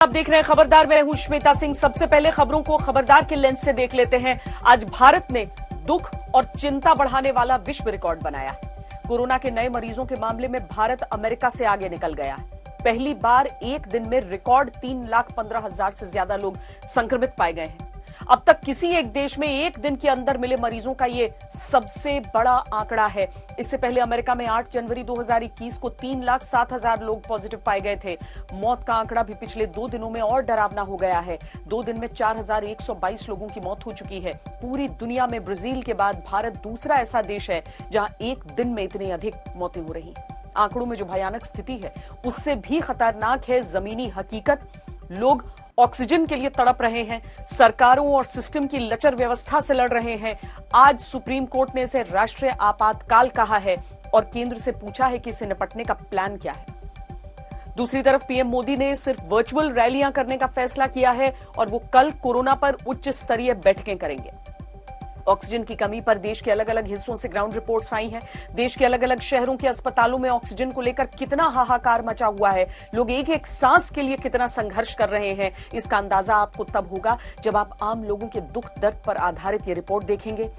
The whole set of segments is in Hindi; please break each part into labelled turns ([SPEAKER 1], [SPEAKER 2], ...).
[SPEAKER 1] आप देख रहे हैं खबरदार। मैं हूं श्वेता सिंह। सबसे पहले खबरों को खबरदार के लेंस से देख लेते हैं। आज भारत ने दुख और चिंता बढ़ाने वाला विश्व रिकॉर्ड बनाया है। कोरोना के नए मरीजों के मामले में भारत अमेरिका से आगे निकल गया है। पहली बार एक दिन में रिकॉर्ड 3,15,000 से ज्यादा लोग संक्रमित पाए गए हैं। अब तक किसी एक देश में एक दिन के अंदर मिले मरीजों का ये सबसे बड़ा आंकड़ा है। इससे पहले अमेरिका में 8 जनवरी 2021 को 3,07,000 लोग पॉजिटिव पाए गए थे। मौत का आंकड़ा भी पिछले 2 दिनों में और डरावना हो गया है। 2 दिन में 4,122 लोगों की मौत हो चुकी है। पूरी दुनिया में ब्राजील के बाद भारत दूसरा ऐसा देश है जहां एक दिन में इतनी अधिक मौतें हो रही हैं। आंकड़ों में जो भयानक स्थिति है उससे भी खतरनाक है जमीनी हकीकत। लोग ऑक्सीजन के लिए तड़प रहे हैं, सरकारों और सिस्टम की लचर व्यवस्था से लड़ रहे हैं। आज सुप्रीम कोर्ट ने इसे राष्ट्रीय आपातकाल कहा है और केंद्र से पूछा है कि इसे निपटने का प्लान क्या है। दूसरी तरफ पीएम मोदी ने सिर्फ वर्चुअल रैलियां करने का फैसला किया है और वो कल कोरोना पर उच्च स्तरीय बैठकें करेंगे। ऑक्सीजन की कमी पर देश के अलग अलग हिस्सों से ग्राउंड रिपोर्ट्स आई हैं। देश के अलग अलग शहरों के अस्पतालों में ऑक्सीजन को लेकर कितना हाहाकार मचा हुआ है। लोग एक एक सांस के लिए कितना संघर्ष कर रहे हैं, इसका अंदाजा आपको तब होगा जब आप आम लोगों के दुख दर्द पर आधारित ये रिपोर्ट देखेंगे।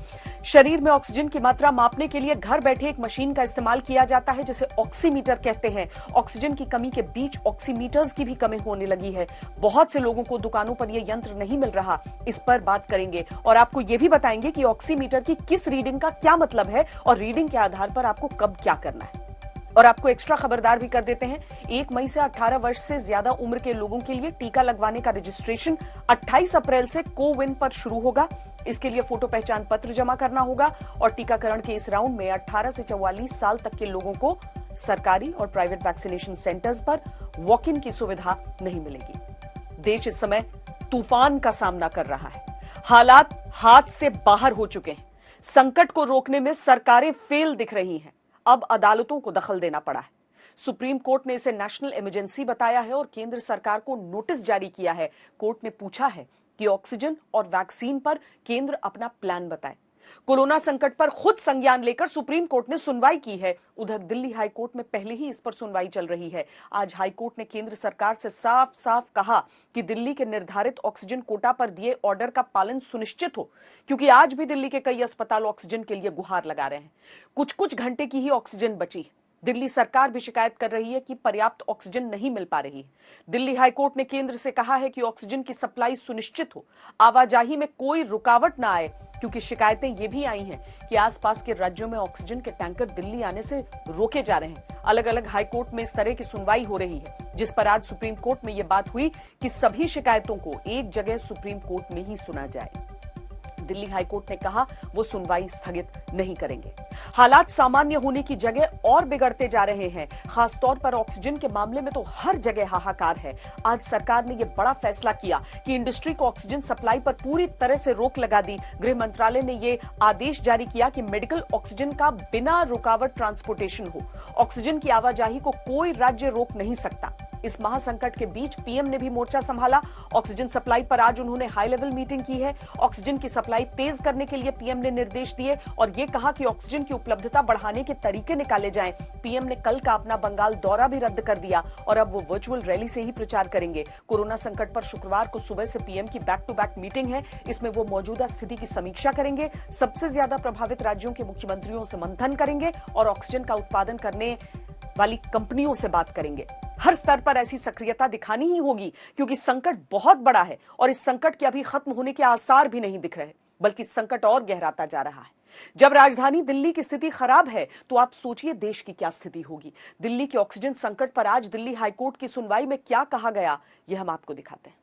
[SPEAKER 1] शरीर में ऑक्सीजन की मात्रा मापने के लिए घर बैठे एक मशीन का इस्तेमाल किया जाता है जिसे ऑक्सीमीटर कहते हैं। ऑक्सीजन की कमी के बीच ऑक्सीमीटर्स की भी कमी होने लगी है। बहुत से लोगों को दुकानों पर यह यंत्र नहीं मिल रहा। इस पर बात करेंगे और आपको यह भी बताएंगे कि ऑक्सीमीटर की किस रीडिंग का क्या मतलब है और रीडिंग के आधार पर आपको कब क्या करना है। और आपको एक्स्ट्रा खबरदार भी कर देते हैं। 1 मई से 18 वर्ष से ज्यादा उम्र के लोगों के लिए टीका लगवाने का रजिस्ट्रेशन 28 अप्रैल से कोविन पर शुरू होगा। इसके लिए फोटो पहचान पत्र जमा करना होगा और टीकाकरण के इस राउंड में 18 से 44 साल तक के लोगों को सरकारी और प्राइवेट वैक्सीनेशन सेंटर्स पर वॉक इन की सुविधा नहीं मिलेगी। देश इस समय तूफान का सामना कर रहा है। हालात हाथ से बाहर हो चुके हैं। संकट को रोकने में सरकारें फेल दिख रही हैं। अब अदालतों को दखल देना पड़ा है। सुप्रीम कोर्ट ने इसे नेशनल इमरजेंसी बताया है और केंद्र सरकार को नोटिस जारी किया है। कोर्ट ने पूछा है कि ऑक्सीजन और वैक्सीन पर केंद्र अपना प्लान बताए। कोरोना संकट पर खुद संज्ञान लेकर सुप्रीम कोर्ट ने सुनवाई की है। उधर दिल्ली हाई कोर्ट में पहले ही इस पर सुनवाई चल रही है। आज हाई कोर्ट ने केंद्र सरकार से साफ साफ कहा कि दिल्ली के निर्धारित ऑक्सीजन कोटा पर दिए ऑर्डर का पालन सुनिश्चित हो, क्योंकि आज भी दिल्ली के कई अस्पताल ऑक्सीजन के लिए गुहार लगा रहे हैं। कुछ घंटे की ही ऑक्सीजन बची। दिल्ली सरकार भी शिकायत कर रही है कि पर्याप्त ऑक्सीजन नहीं मिल पा रही है। दिल्ली हाईकोर्ट ने केंद्र से कहा है कि ऑक्सीजन की सप्लाई सुनिश्चित हो, आवाजाही में कोई रुकावट ना आए, क्योंकि शिकायतें ये भी आई हैं कि आसपास के राज्यों में ऑक्सीजन के टैंकर दिल्ली आने से रोके जा रहे हैं। अलग अलग हाईकोर्ट में इस तरह की सुनवाई हो रही है, जिस पर आज सुप्रीम कोर्ट में यह बात हुई कि सभी शिकायतों को एक जगह सुप्रीम कोर्ट में ही सुना जाए। दिल्ली हाईकोर्ट ने कहा वो सुनवाई स्थगित नहीं करेंगे। हालात सामान्य होने की जगह और बिगड़ते जा रहे हैं। खासतौर पर ऑक्सीजन के मामले में तो हर जगह हाहाकार है। आज सरकार ने यह बड़ा फैसला किया कि इंडस्ट्री को ऑक्सीजन सप्लाई पर पूरी तरह से रोक लगा दी। गृह मंत्रालय ने यह आदेश जारी किया कि मेडिकल ऑक्सीजन का बिना रुकावट ट्रांसपोर्टेशन हो। ऑक्सीजन की आवाजाही को कोई राज्य रोक नहीं सकता। इस महासंकट के बीच पीएम ने भी मोर्चा संभाला। ऑक्सीजन सप्लाई पर आज उन्होंने हाई लेवल मीटिंग की है। ऑक्सीजन की सप्लाई तेज करने के लिए पीएम ने निर्देश दिए और यह कहा कि ऑक्सीजन की उपलब्धता बढ़ाने के तरीके निकाले जाएं। पीएम ने कल का अपना बंगाल दौरा भी रद्द कर दिया और अब वो वर्चुअल रैली से ही प्रचार करेंगे। कोरोना संकट पर शुक्रवार को सुबह से पीएम की बैक टू बैक मीटिंग है। इसमें वो मौजूदा स्थिति की समीक्षा करेंगे, सबसे ज्यादा प्रभावित राज्यों के मुख्यमंत्रियों से मंथन करेंगे और ऑक्सीजन का उत्पादन करने वाली कंपनियों से बात करेंगे। हर स्तर पर ऐसी सक्रियता दिखानी ही होगी, क्योंकि संकट बहुत बड़ा है और इस संकट के अभी खत्म होने के आसार भी नहीं दिख रहे, बल्कि संकट और गहराता जा रहा है। जब राजधानी दिल्ली की स्थिति खराब है तो आप सोचिए देश की क्या स्थिति होगी। दिल्ली के ऑक्सीजन संकट पर आज दिल्ली हाईकोर्ट की सुनवाई में क्या कहा गया, यह हम आपको दिखाते हैं।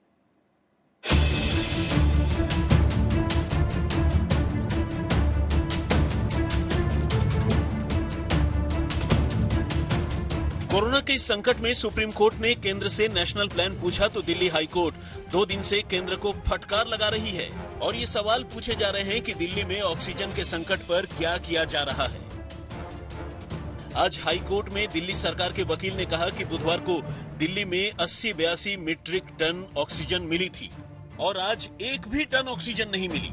[SPEAKER 2] कोरोना के इस संकट में सुप्रीम कोर्ट ने केंद्र से नेशनल प्लान पूछा तो दिल्ली हाई कोर्ट 2 दिन से केंद्र को फटकार लगा रही है और ये सवाल पूछे जा रहे हैं कि दिल्ली में ऑक्सीजन के संकट पर क्या किया जा रहा है। आज हाई कोर्ट में दिल्ली सरकार के वकील ने कहा कि बुधवार को दिल्ली में 80-82 मीट्रिक टन ऑक्सीजन मिली थी और आज 1 भी टन ऑक्सीजन नहीं मिली।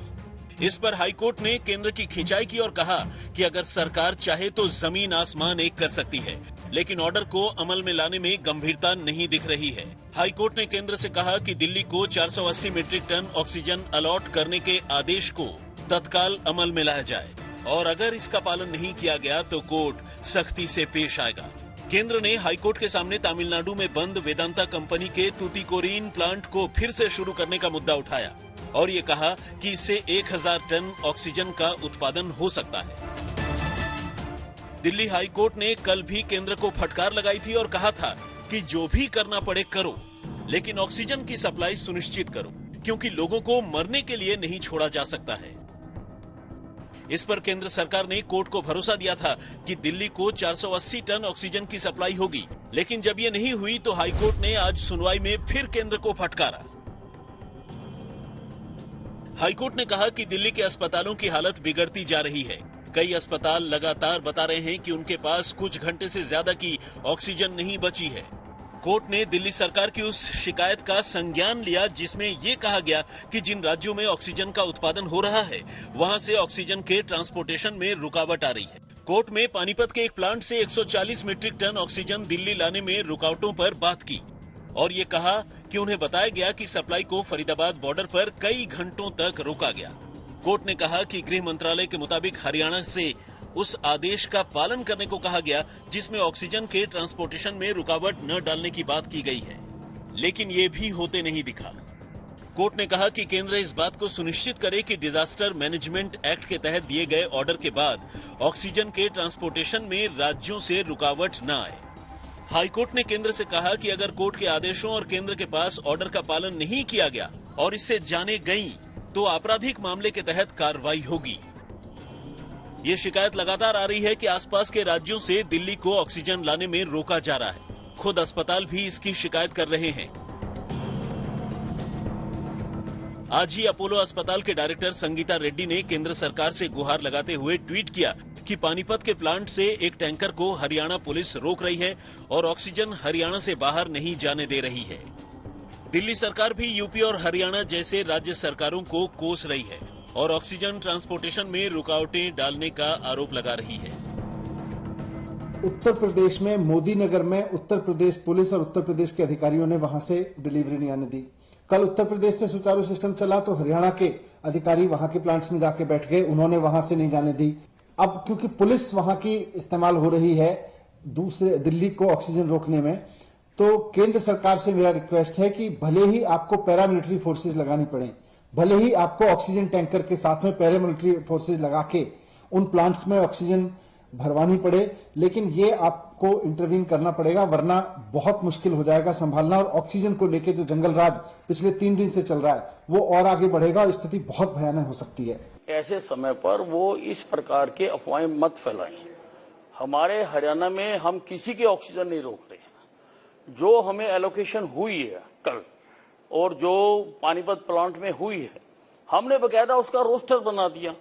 [SPEAKER 2] इस पर हाईकोर्ट ने केंद्र की खिंचाई की और कहा कि अगर सरकार चाहे तो जमीन आसमान एक कर सकती है, लेकिन ऑर्डर को अमल में लाने में गंभीरता नहीं दिख रही है। हाईकोर्ट ने केंद्र से कहा कि दिल्ली को 480 मीट्रिक टन ऑक्सीजन अलॉट करने के आदेश को तत्काल अमल में लाया जाए और अगर इसका पालन नहीं किया गया तो कोर्ट सख्ती से पेश आएगा। केंद्र ने हाईकोर्ट के सामने तमिलनाडु में बंद वेदांता कंपनी के तूतीकोरिन प्लांट को फिर से शुरू करने का मुद्दा उठाया और ये कहा कि इससे 1000 टन ऑक्सीजन का उत्पादन हो सकता है। दिल्ली हाईकोर्ट ने कल भी केंद्र को फटकार लगाई थी और कहा था कि जो भी करना पड़े करो, लेकिन ऑक्सीजन की सप्लाई सुनिश्चित करो, क्योंकि लोगों को मरने के लिए नहीं छोड़ा जा सकता है। इस पर केंद्र सरकार ने कोर्ट को भरोसा दिया था कि दिल्ली को 480 टन ऑक्सीजन की सप्लाई होगी, लेकिन जब ये नहीं हुई तो हाईकोर्ट ने आज सुनवाई में फिर केंद्र को फटकारा। हाईकोर्ट ने कहा कि दिल्ली के अस्पतालों की हालत बिगड़ती जा रही है। कई अस्पताल लगातार बता रहे हैं कि उनके पास कुछ घंटे से ज्यादा की ऑक्सीजन नहीं बची है। कोर्ट ने दिल्ली सरकार की उस शिकायत का संज्ञान लिया जिसमें ये कहा गया कि जिन राज्यों में ऑक्सीजन का उत्पादन हो रहा है वहां से ऑक्सीजन के ट्रांसपोर्टेशन में रुकावट आ रही है। कोर्ट में पानीपत के एक प्लांट से 140 मीट्रिक टन ऑक्सीजन दिल्ली लाने में रुकावटों पर बात की और ये कहा कि उन्हें बताया गया कि सप्लाई को फरीदाबाद बॉर्डर पर कई घंटों तक रोका गया। कोर्ट ने कहा कि गृह मंत्रालय के मुताबिक हरियाणा से उस आदेश का पालन करने को कहा गया जिसमें ऑक्सीजन के ट्रांसपोर्टेशन में रुकावट न डालने की बात की गई है, लेकिन ये भी होते नहीं दिखा। कोर्ट ने कहा कि केंद्र इस बात को सुनिश्चित करे कि डिजास्टर मैनेजमेंट एक्ट के तहत दिए गए ऑर्डर के बाद ऑक्सीजन के ट्रांसपोर्टेशन में राज्यों से रुकावट न आए। हाईकोर्ट ने केंद्र से कहा कि अगर कोर्ट के आदेशों और केंद्र के पास ऑर्डर का पालन नहीं किया गया और इससे जाने गई तो आपराधिक मामले के तहत कार्रवाई होगी। ये शिकायत लगातार आ रही है कि आसपास के राज्यों से दिल्ली को ऑक्सीजन लाने में रोका जा रहा है। खुद अस्पताल भी इसकी शिकायत कर रहे हैं। आज ही अपोलो अस्पताल के डायरेक्टर संगीता रेड्डी ने केंद्र सरकार से गुहार लगाते हुए ट्वीट किया कि पानीपत के प्लांट से एक टैंकर को हरियाणा पुलिस रोक रही है और ऑक्सीजन हरियाणा से बाहर नहीं जाने दे रही है। दिल्ली सरकार भी यूपी और हरियाणा जैसे राज्य सरकारों को कोस रही है और ऑक्सीजन ट्रांसपोर्टेशन में रुकावटें डालने का आरोप लगा रही है।
[SPEAKER 3] उत्तर प्रदेश में मोदी नगर में उत्तर प्रदेश पुलिस और उत्तर प्रदेश के अधिकारियों ने वहां से डिलीवरी नहीं आने दी। कल उत्तर प्रदेश से सुचारू सिस्टम चला तो हरियाणा के अधिकारी वहां के प्लांट्स में जाके बैठ गए, उन्होंने वहां से नहीं जाने दी। अब क्योंकि पुलिस वहां की इस्तेमाल हो रही है दूसरे दिल्ली को ऑक्सीजन रोकने में, तो केंद्र सरकार से मेरा रिक्वेस्ट है कि भले ही आपको पैरामिलिट्री फोर्सेज लगानी पड़े, भले ही आपको ऑक्सीजन टैंकर के साथ में पैरामिलिट्री फोर्सेज लगा के उन प्लांट्स में ऑक्सीजन भरवानी पड़े, लेकिन ये आपको इंटरवीन करना पड़ेगा, वरना बहुत मुश्किल हो जाएगा संभालना। और ऑक्सीजन को लेके जो जंगल राज पिछले 3 दिन से चल रहा है वो और आगे बढ़ेगा और स्थिति बहुत भयानक हो सकती है।
[SPEAKER 4] ऐसे समय पर वो इस प्रकार के अफवाहें मत फैलाएं। हमारे हरियाणा में हम किसी के ऑक्सीजन नहीं रोक रहे हैं। जो हमें एलोकेशन हुई है कल और जो पानीपत प्लांट में हुई है, हमने बकायदा उसका रोस्टर बना दिया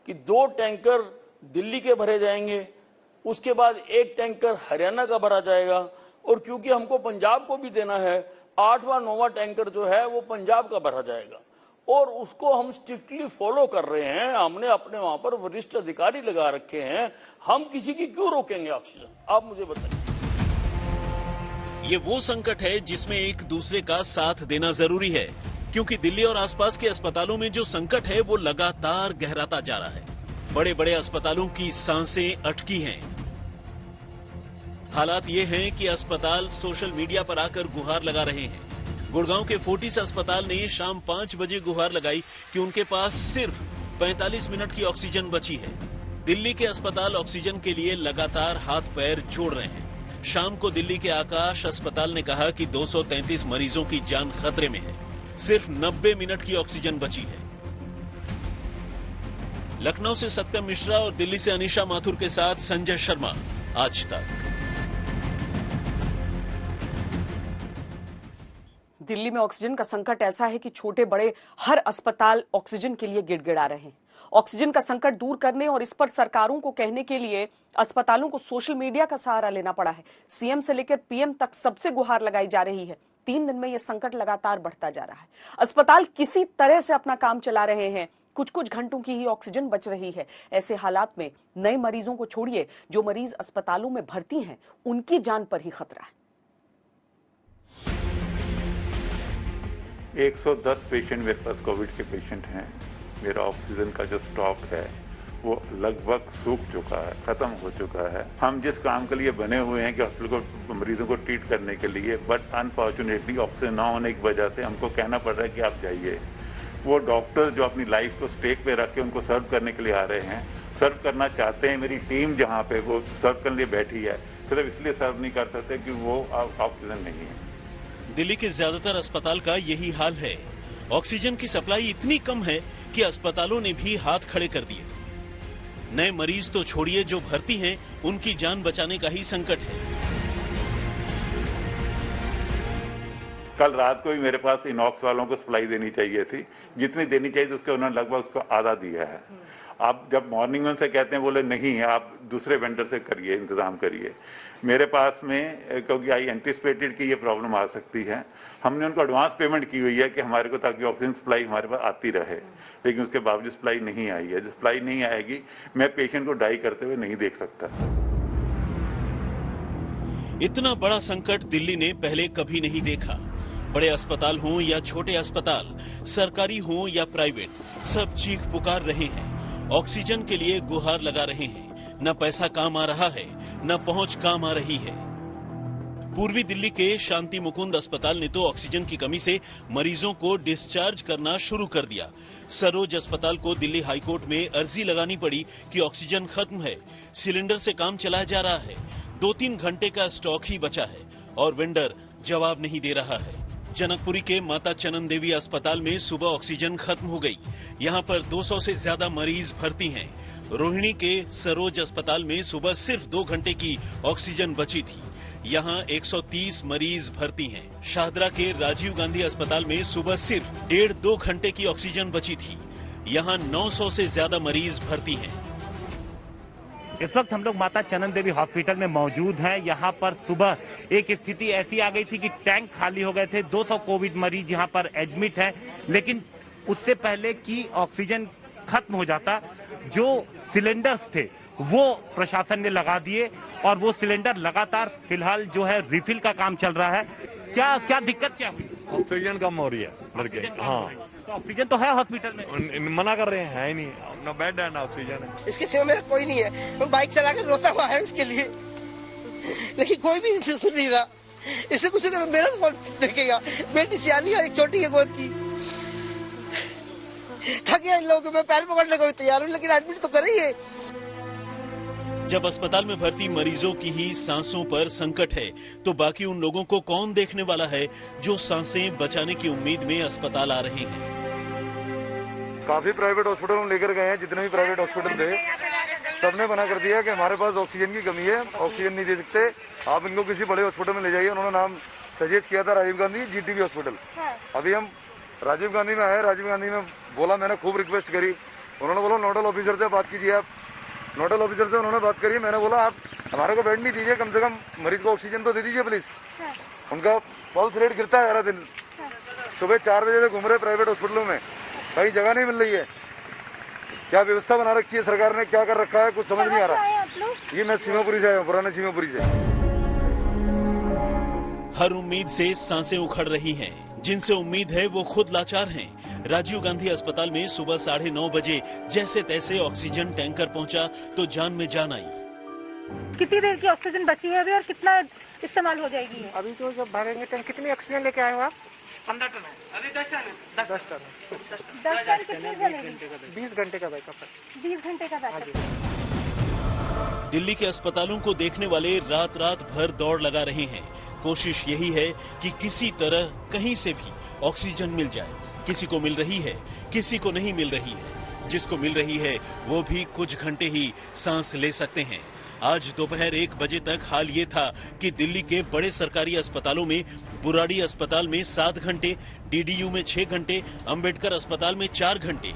[SPEAKER 4] कि 2 टैंकर दिल्ली के भरे जाएंगे, उसके बाद 1 टैंकर हरियाणा का भरा जाएगा और क्योंकि हमको पंजाब को भी देना है, 8वां 9वां टैंकर जो है वो पंजाब का भरा जाएगा और उसको हम स्ट्रिक्टली फॉलो कर रहे हैं। हमने अपने वहां पर वरिष्ठ अधिकारी लगा रखे हैं, हम किसी की क्यों रोकेंगे ऑक्सीजन? आप मुझे बताइए।
[SPEAKER 2] ये वो संकट है जिसमें एक दूसरे का साथ देना जरूरी है, क्योंकि दिल्ली और आसपास के अस्पतालों में जो संकट है वो लगातार गहराता जा रहा है। बड़े बड़े अस्पतालों की सांसें अटकी हैं। हालात ये हैं कि अस्पताल सोशल मीडिया पर आकर गुहार लगा रहे हैं। गुड़गांव के फोर्टिस अस्पताल ने शाम 5 बजे गुहार लगाई कि उनके पास सिर्फ 45 मिनट की ऑक्सीजन बची है। दिल्ली के अस्पताल ऑक्सीजन के लिए लगातार हाथ पैर जोड़ रहे हैं। शाम को दिल्ली के आकाश अस्पताल ने कहा कि 233 मरीजों की जान खतरे में है, सिर्फ 90 मिनट की ऑक्सीजन बची है। लखनऊ से सत्यम मिश्रा और दिल्ली से अनीशा माथुर के साथ संजय शर्मा, आज तक।
[SPEAKER 1] दिल्ली में ऑक्सीजन का संकट ऐसा है कि छोटे बड़े हर अस्पताल ऑक्सीजन के लिए गिड़गिड़ा रहे हैं। ऑक्सीजन का संकट दूर करने और इस पर सरकारों को कहने के लिए अस्पतालों को सोशल मीडिया का सहारा लेना पड़ा है। सीएम से लेकर पीएम तक सबसे गुहार लगाई जा रही है। 3 दिन में यह संकट लगातार बढ़ता जा रहा है। अस्पताल किसी तरह से अपना काम चला रहे हैं, कुछ कुछ घंटों की ही ऑक्सीजन बच रही है। ऐसे हालात में नए मरीजों को छोड़िए, जो मरीज अस्पतालों में भर्ती हैं, उनकी जान पर ही खतरा है।
[SPEAKER 5] 110 पेशेंट मेरे पास कोविड के पेशेंट हैं। मेरा ऑक्सीजन का जो स्टॉक है वो लगभग सूख चुका है, खत्म हो चुका है। हम जिस काम के लिए बने हुए हैं कि हॉस्पिटल को मरीजों को ट्रीट करने के लिए, बट अनफॉर्चुनेटली ऑक्सीजन ना होने की वजह से हमको कहना पड़ रहा है कि आप जाइए। वो डॉक्टर्स जो अपनी लाइफ को स्टेक पे रख के उनको सर्व करने के लिए आ रहे हैं, सर्व करना चाहते हैं। मेरी टीम जहाँ पे वो सर्व करने लिए बैठी है, सिर्फ इसलिए सर्व नहीं कर सकते कि वो ऑक्सीजन नहीं है।
[SPEAKER 2] दिल्ली के ज्यादातर अस्पताल का यही हाल है। ऑक्सीजन की सप्लाई इतनी कम है कि अस्पतालों ने भी हाथ खड़े कर दिए। नए मरीज तो छोड़िए, जो भर्ती हैं, उनकी जान बचाने का ही संकट है।
[SPEAKER 5] कल रात को ही मेरे पास इनॉक्स वालों को सप्लाई देनी चाहिए थी, जितनी देनी चाहिए थी उसके उन्होंने लगभग उसको आधा दिया है। आप जब मॉर्निंग में उनसे कहते हैं, बोले नहीं आप दूसरे वेंडर से करिए, इंतजाम करिए। मेरे पास में क्योंकि आई एंटिसिपेटेड कि ये प्रॉब्लम आ सकती है, हमने उनको एडवांस पेमेंट की हुई है कि हमारे को ताकि ऑक्सीजन सप्लाई हमारे पास आती रहे, लेकिन उसके बावजूद सप्लाई नहीं आई है। जब सप्लाई नहीं आएगी, मैं पेशेंट को डाई करते हुए नहीं देख सकता।
[SPEAKER 2] इतना बड़ा संकट दिल्ली ने पहले कभी नहीं देखा। बड़े अस्पताल हों या छोटे अस्पताल, सरकारी हों या प्राइवेट, सब चीख पुकार रहे हैं, ऑक्सीजन के लिए गुहार लगा रहे हैं। न पैसा काम आ रहा है, न पहुंच काम आ रही है। पूर्वी दिल्ली के शांति मुकुंद अस्पताल ने तो ऑक्सीजन की कमी से मरीजों को डिस्चार्ज करना शुरू कर दिया। सरोज अस्पताल को दिल्ली हाईकोर्ट में अर्जी लगानी पड़ी कि ऑक्सीजन खत्म है, सिलेंडर से काम चलाया जा रहा है, 2-3 घंटे का स्टॉक ही बचा है और वेंडर जवाब नहीं दे रहा है। जनकपुरी के माता चनन देवी अस्पताल में सुबह ऑक्सीजन खत्म हो गई। यहाँ पर 200 से ज्यादा मरीज भर्ती हैं। रोहिणी के सरोज अस्पताल में सुबह सिर्फ 2 घंटे की ऑक्सीजन बची थी। यहाँ 130 मरीज भर्ती हैं। शाहदरा के राजीव गांधी अस्पताल में सुबह सिर्फ 1.5-2 घंटे की ऑक्सीजन बची थी। यहाँ 900 से ज्यादा मरीज भर्ती हैं।
[SPEAKER 6] इस वक्त हम लोग माता चनन देवी हॉस्पिटल में मौजूद हैं। यहाँ पर सुबह एक स्थिति ऐसी आ गई थी कि टैंक खाली हो गए थे। 200 कोविड मरीज यहाँ पर एडमिट हैं, लेकिन उससे पहले कि ऑक्सीजन खत्म हो जाता, जो सिलेंडर्स थे वो प्रशासन ने लगा दिए और वो सिलेंडर लगातार फिलहाल जो है रिफिल का काम चल रहा है। क्या दिक्कत क्या हुई?
[SPEAKER 7] ऑक्सीजन कम हो रही है लड़के। हाँ,
[SPEAKER 6] तो ऑक्सीजन तो है हॉस्पिटल में,
[SPEAKER 7] मना कर रहे हैं, है ही नहीं, ना बेड है ना ऑक्सीजन है।
[SPEAKER 8] इसके सिवा मेरा कोई नहीं है। मैं बाइक चला कर रोता हुआ है उसके लिए, लेकिन कोई भी इसे सुन नहीं रहा। इससे कुछ मेरा कौन देखेगा? बेटी सियानी है, एक छोटी है गोद की। थके इन लोगों को, मैं पैर पकड़ने को भी तैयार हूँ, लेकिन एडमिट तो करेंगे।
[SPEAKER 2] जब अस्पताल में भर्ती मरीजों की ही सांसों पर संकट है, तो बाकी उन लोगों को कौन देखने वाला है जो सांसें बचाने की उम्मीद में अस्पताल आ रहे हैं।
[SPEAKER 9] काफी प्राइवेट हॉस्पिटल में लेकर गए हैं, जितने भी प्राइवेट हॉस्पिटल थे सबने मना कर दिया कि हमारे पास ऑक्सीजन की कमी है, ऑक्सीजन नहीं दे सकते, आप इनको किसी बड़े हॉस्पिटल में ले जाइए। उन्होंने नाम सजेस्ट किया था राजीव गांधी जीटीबी हॉस्पिटल। अभी हम राजीव गांधी में आए, राजीव गांधी में बोला, मैंने खूब रिक्वेस्ट करी, उन्होंने बोला नोडल ऑफिसर से बात कीजिए आप। नोडल ऑफिसर से उन्होंने बात करी, मैंने बोला आप हमारे को बेड नहीं दीजिए, कम से कम मरीज को ऑक्सीजन तो दे दीजिए प्लीज। उनका पल्स रेट गिरता है हर दिन। सुबह 4 बजे से घूम रहे प्राइवेट हॉस्पिटलों में, कहीं जगह नहीं मिल रही है। क्या व्यवस्था बना रखी है सरकार ने, क्या कर रखा है, कुछ समझ नहीं आ रहा। ये मैं सीमापुरी से आया हूँ, पुराने सीमापुरी से।
[SPEAKER 2] हर उम्मीद से सांसें उखड़ रही हैं। जिनसे उम्मीद है वो खुद लाचार हैं। राजीव गांधी अस्पताल में सुबह 9:30 बजे जैसे तैसे ऑक्सीजन टैंकर पहुंचा तो जान में जान आई।
[SPEAKER 10] कितनी देर की ऑक्सीजन बची है अभी और कितना इस्तेमाल हो जाएगी?
[SPEAKER 8] अभी तो जब भरेंगे टैंक, कितनी ऑक्सीजन लेके आए हो आप?
[SPEAKER 10] 15 टन है अभी। 10 टन
[SPEAKER 8] 10 टन
[SPEAKER 10] 10 टन कितनी चलेगी?
[SPEAKER 8] 20 घंटे का बैकअप है।
[SPEAKER 10] 20 घंटे का बैकअप।
[SPEAKER 2] दिल्ली के अस्पतालों को देखने वाले रात रात भर दौड़ लगा रहे हैं। कोशिश यही है कि किसी तरह कहीं से भी ऑक्सीजन मिल जाए। किसी को मिल रही है, किसी को नहीं मिल रही है। जिसको मिल रही है वो भी कुछ घंटे ही सांस ले सकते हैं। आज दोपहर 1 बजे तक हाल ये था कि दिल्ली के बड़े सरकारी अस्पतालों में बुराड़ी अस्पताल में 7 घंटे, डीडीयू में 6 घंटे, अंबेडकर अस्पताल में 4 घंटे,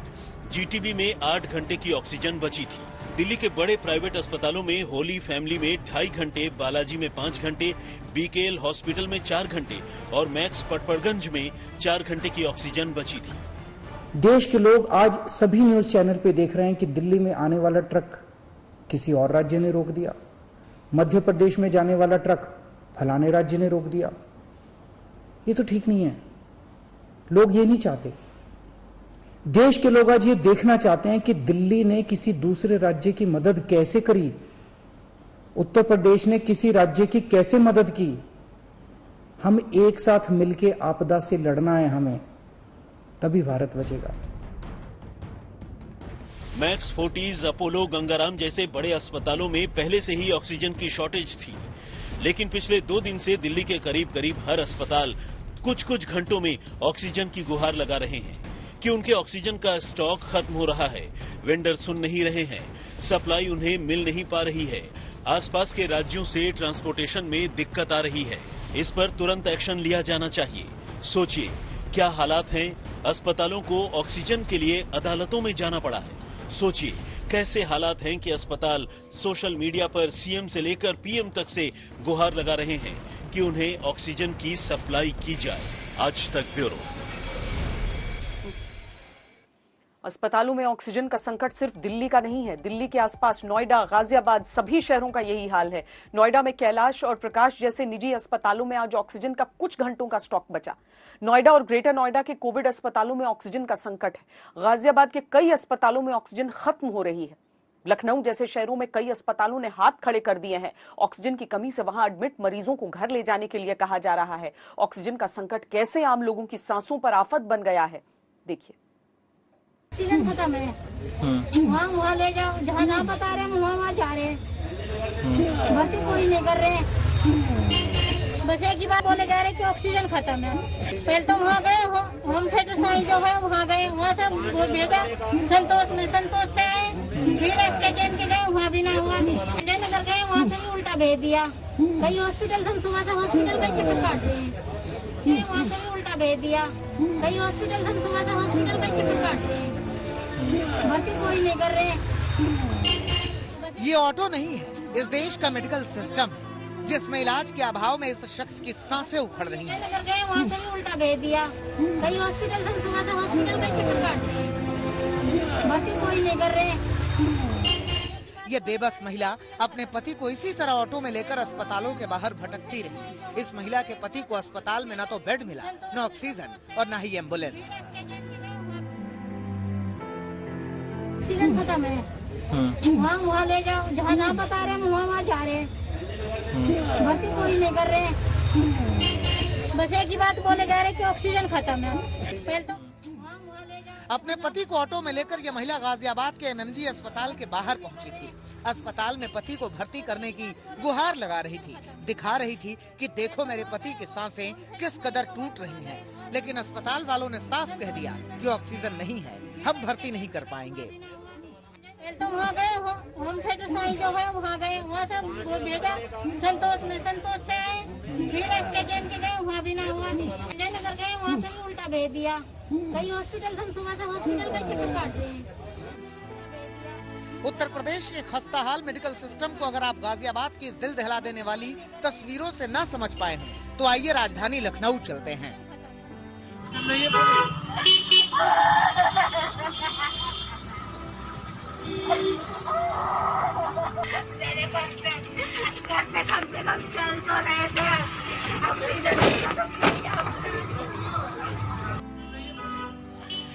[SPEAKER 2] जीटीबी में 8 घंटे की ऑक्सीजन बची थी। दिल्ली के बड़े प्राइवेट अस्पतालों में होली फैमिली में 2.5 घंटे, बालाजी में 5 घंटे, बीकेएल हॉस्पिटल में 4 घंटे और मैक्स पटपड़गंज में 4 घंटे की ऑक्सीजन बची थी।
[SPEAKER 11] देश के लोग आज सभी न्यूज चैनल पे देख रहे हैं कि दिल्ली में आने वाला ट्रक किसी और राज्य ने रोक दिया, मध्य प्रदेश में जाने वाला ट्रक फलाने राज्य ने रोक दिया। ये तो ठीक नहीं है। लोग ये नहीं चाहते। देश के लोग आज ये देखना चाहते हैं कि दिल्ली ने किसी दूसरे राज्य की मदद कैसे करी, उत्तर प्रदेश ने किसी राज्य की कैसे मदद की। हम एक साथ मिलकर आपदा से लड़ना है हमें, तभी भारत बचेगा।
[SPEAKER 2] मैक्स, फोर्टिस, अपोलो, गंगाराम जैसे बड़े अस्पतालों में पहले से ही ऑक्सीजन की शॉर्टेज थी, लेकिन पिछले 2 दिन से दिल्ली के करीब करीब हर अस्पताल कुछ घंटों में ऑक्सीजन की गुहार लगा रहे हैं कि उनके ऑक्सीजन का स्टॉक खत्म हो रहा है। वेंडर सुन नहीं रहे हैं, सप्लाई उन्हें मिल नहीं पा रही है, आसपास के राज्यों से ट्रांसपोर्टेशन में दिक्कत आ रही है। इस पर तुरंत एक्शन लिया जाना चाहिए। सोचिए क्या हालात हैं। अस्पतालों को ऑक्सीजन के लिए अदालतों में जाना पड़ा है। सोचिए कैसे हालात हैं कि अस्पताल सोशल मीडिया पर सीएम से लेकर पीएम तक से गुहार लगा रहे हैं कि उन्हें ऑक्सीजन की सप्लाई की जाए। आज तक ब्यूरो।
[SPEAKER 1] अस्पतालों में ऑक्सीजन का संकट सिर्फ दिल्ली का नहीं है। दिल्ली के आसपास नोएडा, गाजियाबाद, सभी शहरों का यही हाल है। नोएडा में कैलाश और प्रकाश जैसे निजी अस्पतालों में आज ऑक्सीजन का कुछ घंटों का स्टॉक बचा। नोएडा और ग्रेटर नोएडा के कोविड अस्पतालों में ऑक्सीजन का संकट है। गाजियाबाद के कई अस्पतालों में ऑक्सीजन खत्म हो रही है। लखनऊ जैसे शहरों में कई अस्पतालों ने हाथ खड़े कर दिए हैं। ऑक्सीजन की कमी से वहां एडमिट मरीजों को घर ले जाने के लिए कहा जा रहा है। ऑक्सीजन का संकट कैसे आम लोगों की सांसों पर आफत बन गया है, देखिए।
[SPEAKER 12] ऑक्सीजन खत्म है, वहाँ ले जाओ, जहाँ ना बता रहे हैं वहाँ जा रहे हैं, भर्ती कोई नहीं कर रहे हैं। बस एक ही बात बोले जा रहे हैं कि ऑक्सीजन खत्म है। पहले तो वहाँ गए, होम थिएटर साइंस जो है वहाँ गए, वहाँ से वो भेजा संतोष में, संतोष से आए, फिर एसके के गए, वहाँ भी ना हुआ। संजय नगर गए, वहाँ से भी उल्टा भेज दिया। कई हॉस्पिटल हम सुबह से हॉस्पिटल का चक्कर काट रहे हैं, वहाँ से भी उल्टा भेज दिया। कई हॉस्पिटल हम सुबह से हॉस्पिटल का चक्कर काट रहे हैं, भर्ती कोई नहीं कर रहे।
[SPEAKER 13] ये ऑटो नहीं है, इस देश का मेडिकल सिस्टम है जिसमें इलाज के अभाव में इस शख्स की सांसें उखड़ रही हैं।
[SPEAKER 12] नगर गए, वहाँ से भी उल्टा भेज दिया। कई हॉस्पिटल हम सुबह से हॉस्पिटल का चक्कर काट रहे हैं, भर्ती कोई नहीं कर रहे।
[SPEAKER 13] ये बेबस महिला अपने पति को इसी तरह ऑटो में लेकर अस्पतालों के बाहर भटकती रही। इस महिला के पति को अस्पताल में न तो बेड मिला, न ऑक्सीजन और न ही एम्बुलेंस।
[SPEAKER 12] ऑक्सीजन खत्म है, वहाँ ले जाओ, जहाँ ना बता रहे हैं वहाँ जा रहे हैं, भर्ती कोई नहीं कर रहे हैं। बस एक ही बात बोले जा रहे हैं कि ऑक्सीजन खत्म है। पहले तो
[SPEAKER 13] अपने पति को ऑटो में लेकर ये महिला गाजियाबाद के एमएमजी अस्पताल के बाहर पहुंची थी। अस्पताल में पति को भर्ती करने की गुहार लगा रही थी, दिखा रही थी कि देखो मेरे पति की सांसें किस कदर टूट रही हैं। लेकिन अस्पताल वालों ने साफ कह दिया कि ऑक्सीजन नहीं है, हम भर्ती नहीं कर पाएंगे।
[SPEAKER 12] तो वहाँ गए, होम थिएटर साइंस जो है वहाँ गए, वहाँ से वो भेजा संतोष में, संतोष से आए, फिर एसके के गए, वहाँ भी ना हुआ। संजय नगर गए, वहाँ से भी उल्टा भेज दिया। कई हॉस्पिटल हम सुबह से हॉस्पिटल का चक्कर काट रहे हैं।
[SPEAKER 13] उत्तर प्रदेश के खस्ताहाल मेडिकल सिस्टम को अगर आप गाजियाबाद की इस दिल दहला देने वाली तस्वीरों से न समझ पाए हैं तो आइए राजधानी लखनऊ चलते हैं।
[SPEAKER 12] मेरे बच्चे घर में कम से कम चल तो रहे थे।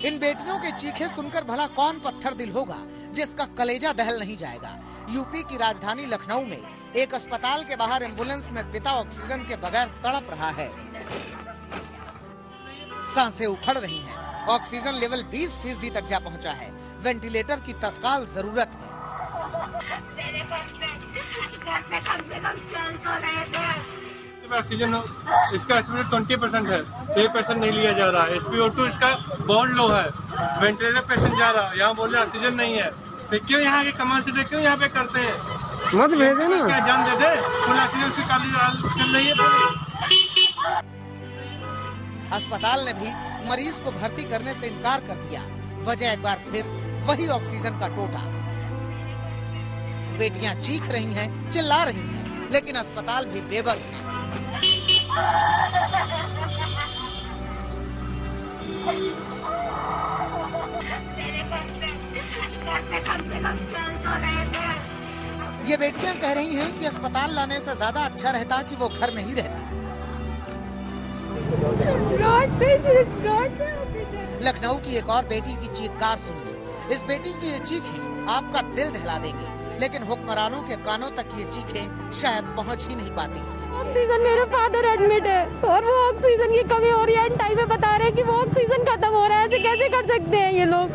[SPEAKER 13] इन बेटियों के चीखे सुनकर भला कौन पत्थर दिल होगा जिसका कलेजा दहल नहीं जाएगा। यूपी की राजधानी लखनऊ में एक अस्पताल के बाहर एम्बुलेंस में पिता ऑक्सीजन के बगैर तड़प रहा है। सांसें उखड़ रही हैं, ऑक्सीजन लेवल 20% तक जा पहुंचा है। वेंटिलेटर की तत्काल जरूरत है।
[SPEAKER 12] मेरे बच्चे घर में कम से कम चल तो रहे थे।
[SPEAKER 14] ऑक्सीजन इसका एस्टिमेट 20% है, 1% नहीं लिया जा रहा है। SpO2 इसका बहुत लो है, वेंटिलेटर पेशेंट जा रहा है, यहाँ बोल रहे ऑक्सीजन नहीं है। फिर क्यों यहाँ के कमाल से क्यों यहाँ पे करते हैं? मत भेजे ना, क्या जान दे दे, फुल ऑक्सीजन की चल रही है।
[SPEAKER 13] अस्पताल ने भी मरीज को भर्ती करने से इनकार कर दिया। वजह एक बार फिर वही ऑक्सीजन का टोटा। बेटियां चीख रही हैं, चिल्ला रही हैं, लेकिन अस्पताल भी बेबस है।
[SPEAKER 12] पे कम से कम चल तो रहे थे।
[SPEAKER 13] ये बेटियां कह रही हैं कि अस्पताल लाने से ज्यादा अच्छा रहता कि वो घर में ही रहती। लखनऊ की एक और बेटी की चीत्कार सुनिए। इस बेटी की ये चीखें आपका दिल दहला देंगी, लेकिन हुक्मरानों के कानों तक ये चीखें शायद पहुंच ही नहीं पाती।
[SPEAKER 15] ऑक्सीजन, मेरे फादर एडमिट है और वो ऑक्सीजन की कमी हो रही है। एंड टाइम पे बता रहे हैं कि वो ऑक्सीजन खत्म हो रहा है। ऐसे कैसे कर सकते हैं ये लोग?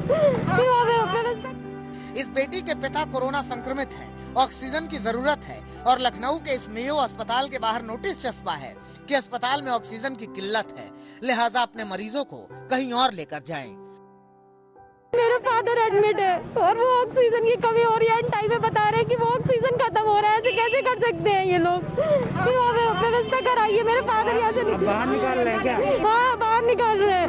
[SPEAKER 13] इस बेटी के पिता कोरोना संक्रमित हैं, ऑक्सीजन की जरूरत है और लखनऊ के इस मेयो अस्पताल के बाहर नोटिस चस्पा है कि अस्पताल में ऑक्सीजन की किल्लत है, लिहाजा अपने मरीजों को कहीं और लेकर जाएं।
[SPEAKER 15] मेरे फादर एडमिट है और वो ऑक्सीजन की कमी हो रही है। एंड टाइम पे बता रहे हैं कि वो ऑक्सीजन खत्म हो रहा है। ऐसे कैसे कर सकते हैं ये लोग? व्यवस्था कराइए। मेरे फादर यहाँ से बाहर निकाल रहे हैं क्या? हाँ, बाहर निकाल रहे हैं।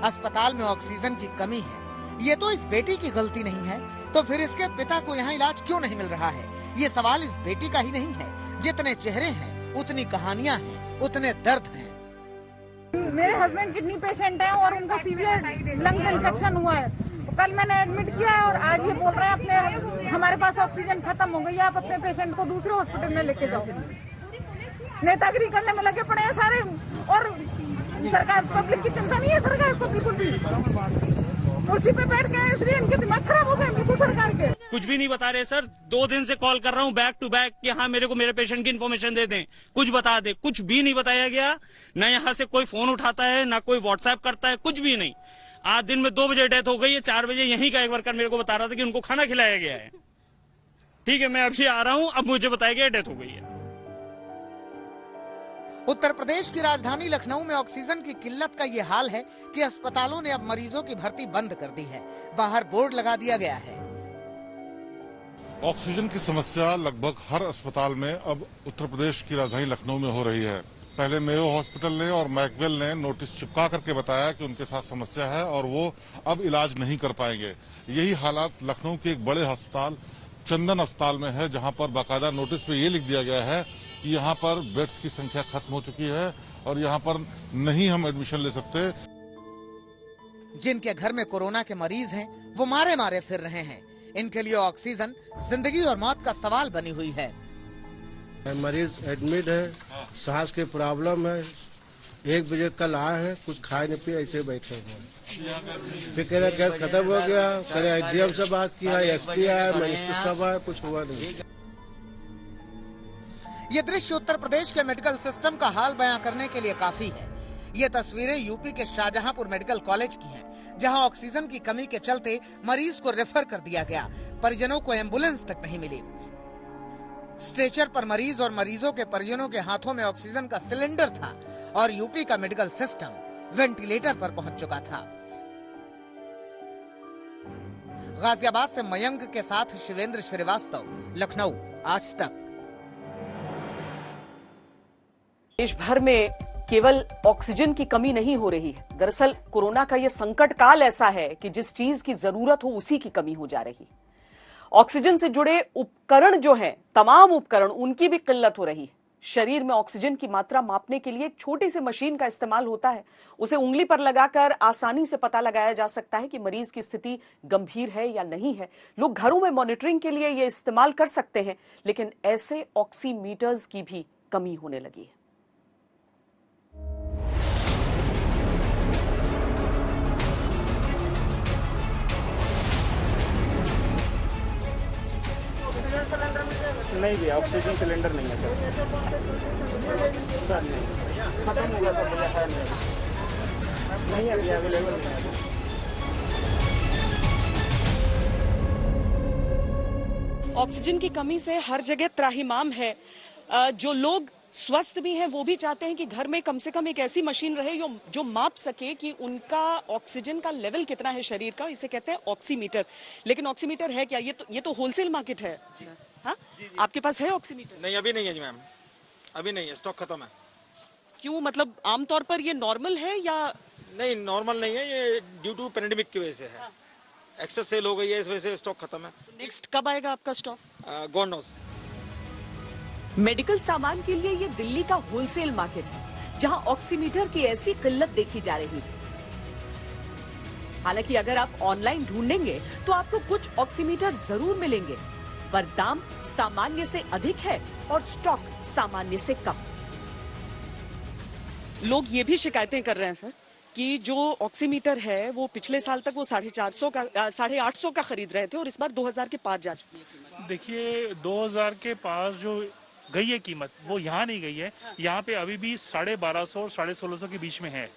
[SPEAKER 13] अस्पताल में ऑक्सीजन की कमी है, ये तो इस बेटी की गलती नहीं है, तो फिर इसके पिता को यहाँ इलाज क्यों नहीं मिल रहा है? ये सवाल इस बेटी का ही नहीं है। जितने चेहरे हैं उतनी कहानियाँ हैं, उतने दर्द हैं।
[SPEAKER 10] मेरे हस्बैंड किडनी पेशेंट हैं और उनका सीवियर लंग्स इन्फेक्शन हुआ है। कल मैंने एडमिट किया है और आज ये बोल रहे हैं अपने हमारे पास ऑक्सीजन खत्म हो गई है, आप अपने पेशेंट को दूसरे हॉस्पिटल में लेके जाओ। नेतागिरी करने में लगे पड़े हैं सारे और सरकार पब्लिक की चिंता नहीं है सरकार को बिल्कुल भी। कुर्सी पे बैठ गए इसलिए इनके दिमाग खराब हो गए बिल्कुल सरकार के।
[SPEAKER 16] कुछ भी नहीं बता रहे सर। 2 दिन से कॉल कर रहा हूँ बैक टू बैक कि हाँ मेरे को मेरे पेशेंट की इन्फॉर्मेशन दे दें, कुछ बता दे। कुछ भी नहीं बताया गया। न यहाँ से कोई फोन उठाता है, न कोई व्हाट्सएप करता है, कुछ भी नहीं। आज दिन में 2 बजे डेथ हो गई है। 4 बजे यहीं का एक वर्कर मेरे को बता रहा था कि उनको खाना खिलाया गया है। ठीक है, मैं अभी आ रहा हूँ। अब मुझे बताया गया डेथ हो गई है।
[SPEAKER 13] उत्तर प्रदेश की राजधानी लखनऊ में ऑक्सीजन की किल्लत का ये हाल है कि अस्पतालों ने अब मरीजों की भर्ती बंद कर दी है। बाहर बोर्ड लगा दिया गया है।
[SPEAKER 17] ऑक्सीजन की समस्या लगभग हर अस्पताल में अब उत्तर प्रदेश की राजधानी लखनऊ में हो रही है। पहले मेयो हॉस्पिटल ने और मैकवेल ने नोटिस चिपका करके बताया कि उनके साथ समस्या है और वो अब इलाज नहीं कर पाएंगे। यही हालात लखनऊ के एक बड़े अस्पताल चंदन अस्पताल में है, जहां पर बाकायदा नोटिस पे ये लिख दिया गया है कि यहाँ पर बेड्स की संख्या खत्म हो चुकी है और यहाँ पर नहीं हम एडमिशन ले सकते।
[SPEAKER 13] जिनके घर में कोरोना के मरीज हैं, वो मारे मारे फिर रहे हैं। इनके लिए ऑक्सीजन जिंदगी और मौत का सवाल बनी हुई है।
[SPEAKER 18] मरीज एडमिट है, सांस की प्रॉब्लम है। 1 बजे कल आए हैं, कुछ खाए नहीं पिए, ऐसे बैठे हुए। फिर कह रहे गैस खत्म हो गया। कह रहे एसडीएम से बात किया, एसपी आया, मजिस्ट्रेट साहब आया, कुछ हुआ नहीं।
[SPEAKER 13] ये दृश्य उत्तर प्रदेश के मेडिकल सिस्टम का हाल बयां करने के लिए काफी है। ये तस्वीरें यूपी के शाहजहांपुर मेडिकल कॉलेज की हैं, जहां ऑक्सीजन की कमी के चलते मरीज को रेफर कर दिया गया। परिजनों को एम्बुलेंस तक नहीं मिली। स्ट्रेचर पर मरीज और मरीजों के परिजनों के हाथों में ऑक्सीजन का सिलेंडर था और यूपी का मेडिकल सिस्टम वेंटिलेटर पर पहुंच चुका था। गाजियाबाद से मयंक के साथ शिवेंद्र श्रीवास्तव, लखनऊ, आज तक।
[SPEAKER 1] देश भर में केवल ऑक्सीजन की कमी नहीं हो रही है। दरअसल कोरोना का यह संकट काल ऐसा है कि जिस चीज की जरूरत हो उसी की कमी हो जा रही। ऑक्सीजन से जुड़े उपकरण जो हैं, तमाम उपकरण, उनकी भी किल्लत हो रही है। शरीर में ऑक्सीजन की मात्रा मापने के लिए एक छोटी सी मशीन का इस्तेमाल होता है। उसे उंगली पर लगाकर आसानी से पता लगाया जा सकता है कि मरीज की स्थिति गंभीर है या नहीं है। लोग घरों में मॉनिटरिंग के लिए यह इस्तेमाल कर सकते हैं, लेकिन ऐसे ऑक्सीमीटर्स की भी कमी होने लगी है।
[SPEAKER 19] नहीं भैया, ऑक्सीजन सिलेंडर नहीं है सर नहीं, खत्म हो गया था भैया, है नहीं है भैया, अवेलेबल नहीं है।
[SPEAKER 1] ऑक्सीजन की कमी से हर जगह त्राहिमाम है। जो लोग स्वस्थ भी हैं वो भी चाहते हैं कि घर में कम से कम एक ऐसी मशीन रहे जो माप सके कि उनका ऑक्सीजन का लेवल कितना है शरीर का। इसे कहते हैं ऑक्सीमीटर। लेकिन ऑक्सीमीटर है क्या? ये तो होलसेल मार्केट है। हाँ, आपके पास है ऑक्सीमीटर?
[SPEAKER 19] नहीं, अभी नहीं है जी मैम, अभी नहीं है, स्टॉक खत्म है।
[SPEAKER 1] क्यों? मतलब आमतौर पर ये नॉर्मल है या?
[SPEAKER 19] नहीं, नॉर्मल नहीं है, ये ड्यू टू पैंडेमिक की वजह से है। एक्सेस सेल हो गई है, इस वजह से स्टॉक खत्म है।
[SPEAKER 1] नेक्स्ट कब आएगा आपका स्टॉक?
[SPEAKER 19] God knows.
[SPEAKER 1] मेडिकल सामान के लिए ये दिल्ली का होलसेल मार्केट है, जहां ऑक्सीमीटर की ऐसी किल्लत देखी जा रही है। हालांकि अगर आप ऑनलाइन ढूंढेंगे तो आपको कुछ ऑक्सीमीटर जरूर मिलेंगे, पर दाम सामान्य से अधिक है और स्टॉक सामान्य से कम। लोग ये भी शिकायतें कर रहे हैं सर कि जो ऑक्सीमीटर है वो पिछले साल तक वो 850 का खरीद रहे थे और इस बार 2000 के पास जा चुकी है।
[SPEAKER 20] देखिए 2000 के पास जो गई है कीमत वो यहाँ नहीं गई है, यहाँ पे अभी भी 1250 और 1650 के बीच में है।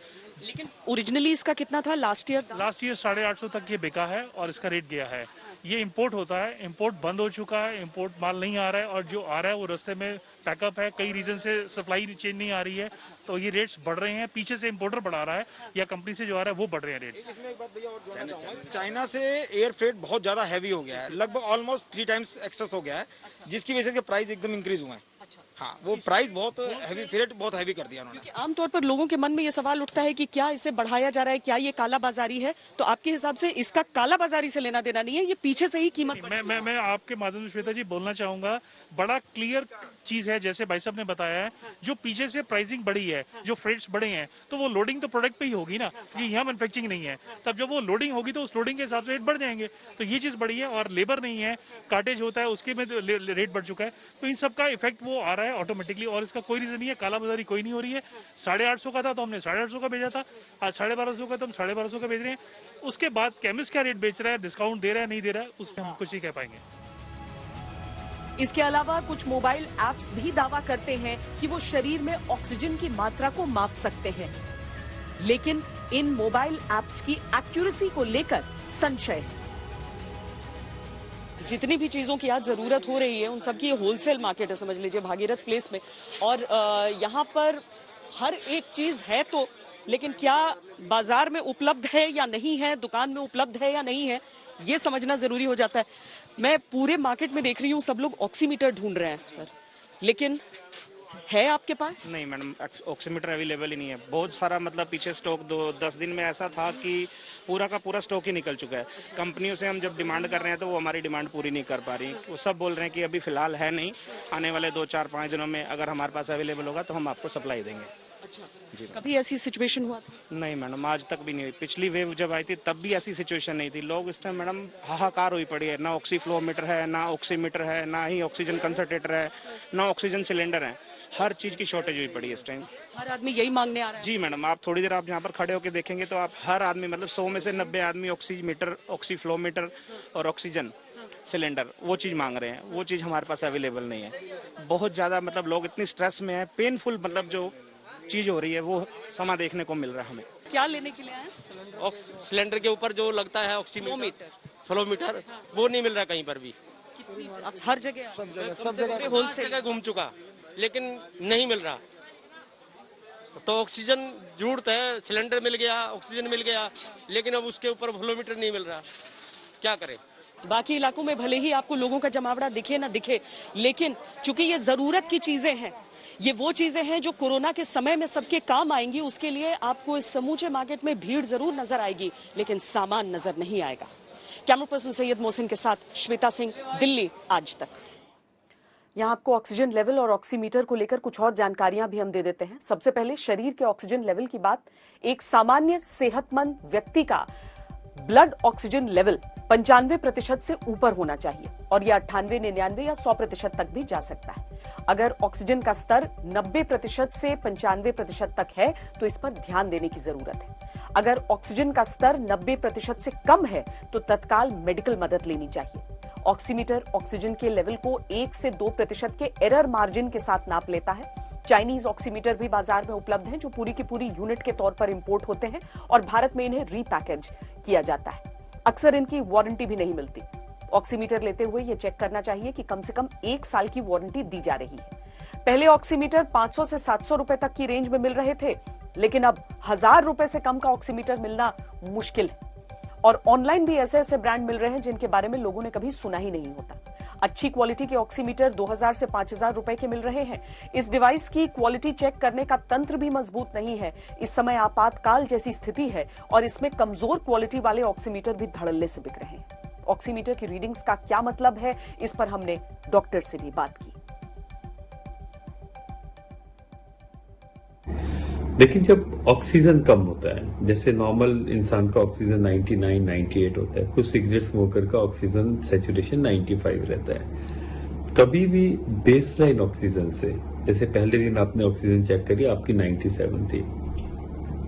[SPEAKER 1] लेकिन ओरिजिनली इसका कितना था लास्ट ईयर?
[SPEAKER 20] 850 तक ये बिका है और इसका रेट गया है। ये इंपोर्ट होता है, इंपोर्ट बंद हो चुका है, इंपोर्ट माल नहीं आ रहा है और जो आ रहा है वो रास्ते में पैकअप है, कई रीजन से सप्लाई चेन नहीं आ रही है, तो ये रेट्स बढ़ रहे हैं। पीछे से इंपोर्टर बढ़ा रहा है या कंपनी से जो आ रहा है वो बढ़ रहे हैं रेट।
[SPEAKER 19] इसमें एक बात भैया और जोड़ना चाहूंगा, चाइना से एयर फ्रेट बहुत ज्यादा हैवी हो गया है, लगभग ऑलमोस्ट 3 टाइम्स एक्सेस हो गया है, जिसकी वजह से प्राइस एकदम इंक्रीज हुआ है। हाँ, वो प्राइस बहुत हैवी, फ्रेट बहुत हैवी कर दिया उन्होंने।
[SPEAKER 1] आमतौर पर लोगों के मन में ये सवाल उठता है कि क्या इसे बढ़ाया जा रहा है, क्या ये काला बाजारी है? तो आपके हिसाब से इसका काला बाजारी से लेना देना नहीं है, ये पीछे से ही कीमत।
[SPEAKER 20] मैं आपके माध्यम से श्वेता जी बोलना चाहूंगा, बड़ा क्लियर चीज है जैसे भाई साहब ने बताया है, जो पीछे से प्राइसिंग बढ़ी है, जो फ्रेट्स बढ़े हैं, तो वो लोडिंग तो प्रोडक्ट पे ही होगी ना, ये यहाँ मैन्युफैक्चरिंग नहीं है। तब जब वो लोडिंग होगी तो उस लोडिंग के हिसाब से रेट बढ़ जाएंगे, तो ये चीज बढ़ी है। और लेबर नहीं है, कार्टेज होता है, उसके में रेट बढ़ चुका है, तो इन सब का इफेक्ट वो आ रहा है ऑटोमेटिकली। और इसका कोई रीजन नहीं है, काला बाजारी कोई नहीं हो रही है। 850 का था तो हमने 850 का भेजा था, आज 1250 का तो हम 1250 का भेज रहे हैं। उसके बाद केमिस्ट क्या रेट बेच रहा है, डिस्काउंट दे रहा है नहीं दे रहा है, उसमें हम कुछ नहीं कह पाएंगे।
[SPEAKER 1] इसके अलावा कुछ मोबाइल ऐप्स भी दावा करते हैं कि वो शरीर में ऑक्सीजन की मात्रा को माप सकते हैं, लेकिन इन मोबाइल ऐप्स की एक्यूरेसी को लेकर संशय है। जितनी भी चीजों की आज जरूरत हो रही है उन सब की होलसेल मार्केट है, समझ लीजिए भागीरथ प्लेस में, और यहाँ पर हर एक चीज है तो, लेकिन क्या बाजार में उपलब्ध है या नहीं है, दुकान में उपलब्ध है या नहीं है, ये समझना जरूरी हो जाता है। मैं पूरे मार्केट में देख रही हूँ सब लोग ऑक्सीमीटर ढूंढ रहे हैं सर, लेकिन है आपके पास?
[SPEAKER 6] नहीं मैडम, ऑक्सीमीटर अवेलेबल ही नहीं है। बहुत सारा मतलब पीछे स्टॉक 10 दिन में ऐसा था कि पूरा का पूरा स्टॉक ही निकल चुका है। कंपनियों से हम जब डिमांड कर रहे हैं तो वो हमारी डिमांड पूरी नहीं कर पा रही। वो सब बोल रहे हैं कि अभी फिलहाल है नहीं, आने वाले 2-4-5 दिनों में अगर हमारे पास अवेलेबल होगा तो हम आपको सप्लाई देंगे।
[SPEAKER 1] अच्छा जी, कभी ऐसी सिचुएशन हुआ था?
[SPEAKER 6] नहीं मैडम, आज तक भी नहीं हुई। पिछली वेव जब आई थी तब भी ऐसी सिचुएशन नहीं थी। लोग इस टाइम मैडम हाहाकार हुई पड़ी है, ना ऑक्सीफ्लोमीटर है, ना ऑक्सीमीटर है, ना ही ऑक्सीजन कंसंट्रेटर है, ना ऑक्सीजन सिलेंडर है। हर चीज की शॉर्टेज हुई पड़ी है इस टाइम।
[SPEAKER 1] हर आदमी यही मांगने आ रहा है।
[SPEAKER 6] जी मैडम, आप थोड़ी देर आप यहाँ पर खड़े होकर देखेंगे तो आप हर आदमी मतलब 100 में से 90 आदमी ऑक्सीमीटर, ऑक्सीफ्लोमीटर और ऑक्सीजन सिलेंडर वो चीज मांग रहे हैं। वो चीज हमारे पास अवेलेबल नहीं है। बहुत ज्यादा मतलब लोग इतनी स्ट्रेस में है, पेनफुल मतलब जो चीज हो रही है वो समा देखने को मिल रहा है हमें।
[SPEAKER 1] क्या लेने के लिए आए?
[SPEAKER 21] सिलेंडर के ऊपर जो लगता है ऑक्सीमीटर, फ्लोमीटर, वो नहीं मिल रहा कहीं पर भी।
[SPEAKER 1] आप हर जगह
[SPEAKER 21] सब जगह होलसेल घूम चुका, लेकिन नहीं मिल रहा। तो ऑक्सीजन जरूरत है, सिलेंडर मिल गया, ऑक्सीजन मिल गया, लेकिन अब उसके ऊपर फ्लोमीटर नहीं मिल रहा, क्या करें?
[SPEAKER 1] बाकी इलाकों में भले ही आपको लोगों का जमावड़ा दिखे ना दिखे, लेकिन चूंकि ये जरूरत की चीजें हैं, ये वो चीजें हैं जो कोरोना के समय में सबके काम आएंगी, उसके लिए आपको इस समूचे मार्केट में भीड़ जरूर नजर आएगी, लेकिन सामान नजर नहीं आएगा। कैमरा पर्सन सैयद मोहसिन के साथ श्वेता सिंह, दिल्ली आज तक। यहाँ आपको ऑक्सीजन लेवल और ऑक्सीमीटर को लेकर कुछ और जानकारियां भी हम दे देते हैं। सबसे पहले शरीर के ऑक्सीजन लेवल की बात। एक सामान्य सेहतमंद व्यक्ति का ब्लड ऑक्सीजन लेवल 95% से ऊपर होना चाहिए और यह 98, 99 या 100% तक भी जा सकता है। अगर ऑक्सीजन का स्तर 90% से 95% तक है तो इस पर ध्यान देने की जरूरत है। अगर ऑक्सीजन का स्तर 90% से कम है तो तत्काल मेडिकल मदद लेनी चाहिए। ऑक्सीमीटर ऑक्सीजन के लेवल को 1 से 2% के एरर मार्जिन के साथ नाप लेता है। चाइनीज ऑक्सीमीटर भी बाजार में उपलब्ध हैं जो पूरी की पूरी यूनिट के तौर पर इंपोर्ट होते हैं और भारत में इन्हें रीपैकेज किया जाता है। अक्सर इनकी वारंटी भी नहीं मिलती। ऑक्सीमीटर लेते हुए यह चेक करना चाहिए कि कम से कम 1 साल की वारंटी दी जा रही है। पहले ऑक्सीमीटर 500 से 700 रुपए तक की रेंज में मिल रहे थे, लेकिन अब 1000 रुपए से कम का ऑक्सीमीटर मिलना मुश्किल है और ऑनलाइन भी ऐसे ऐसे ब्रांड मिल रहे हैं जिनके बारे में लोगों ने कभी सुना ही नहीं होता। अच्छी क्वालिटी के ऑक्सीमीटर 2000 से 5000 रुपए के मिल रहे हैं। इस डिवाइस की क्वालिटी चेक करने का तंत्र भी मजबूत नहीं है। इस समय आपातकाल जैसी स्थिति है और इसमें कमजोर क्वालिटी वाले ऑक्सीमीटर भी धड़ल्ले से बिक रहे हैं। ऑक्सीमीटर की रीडिंग्स का क्या मतलब है, इस पर हमने डॉक्टर से भी बात की।
[SPEAKER 3] लेकिन जब ऑक्सीजन कम होता है, जैसे नॉर्मल इंसान का ऑक्सीजन 99, 98 होता है, कुछ सिगरेट स्मोकर का ऑक्सीजन सैचुरेशन 95 रहता है। कभी भी बेसलाइन ऑक्सीजन से, जैसे पहले दिन आपने ऑक्सीजन चेक करी, आपकी 97 थी,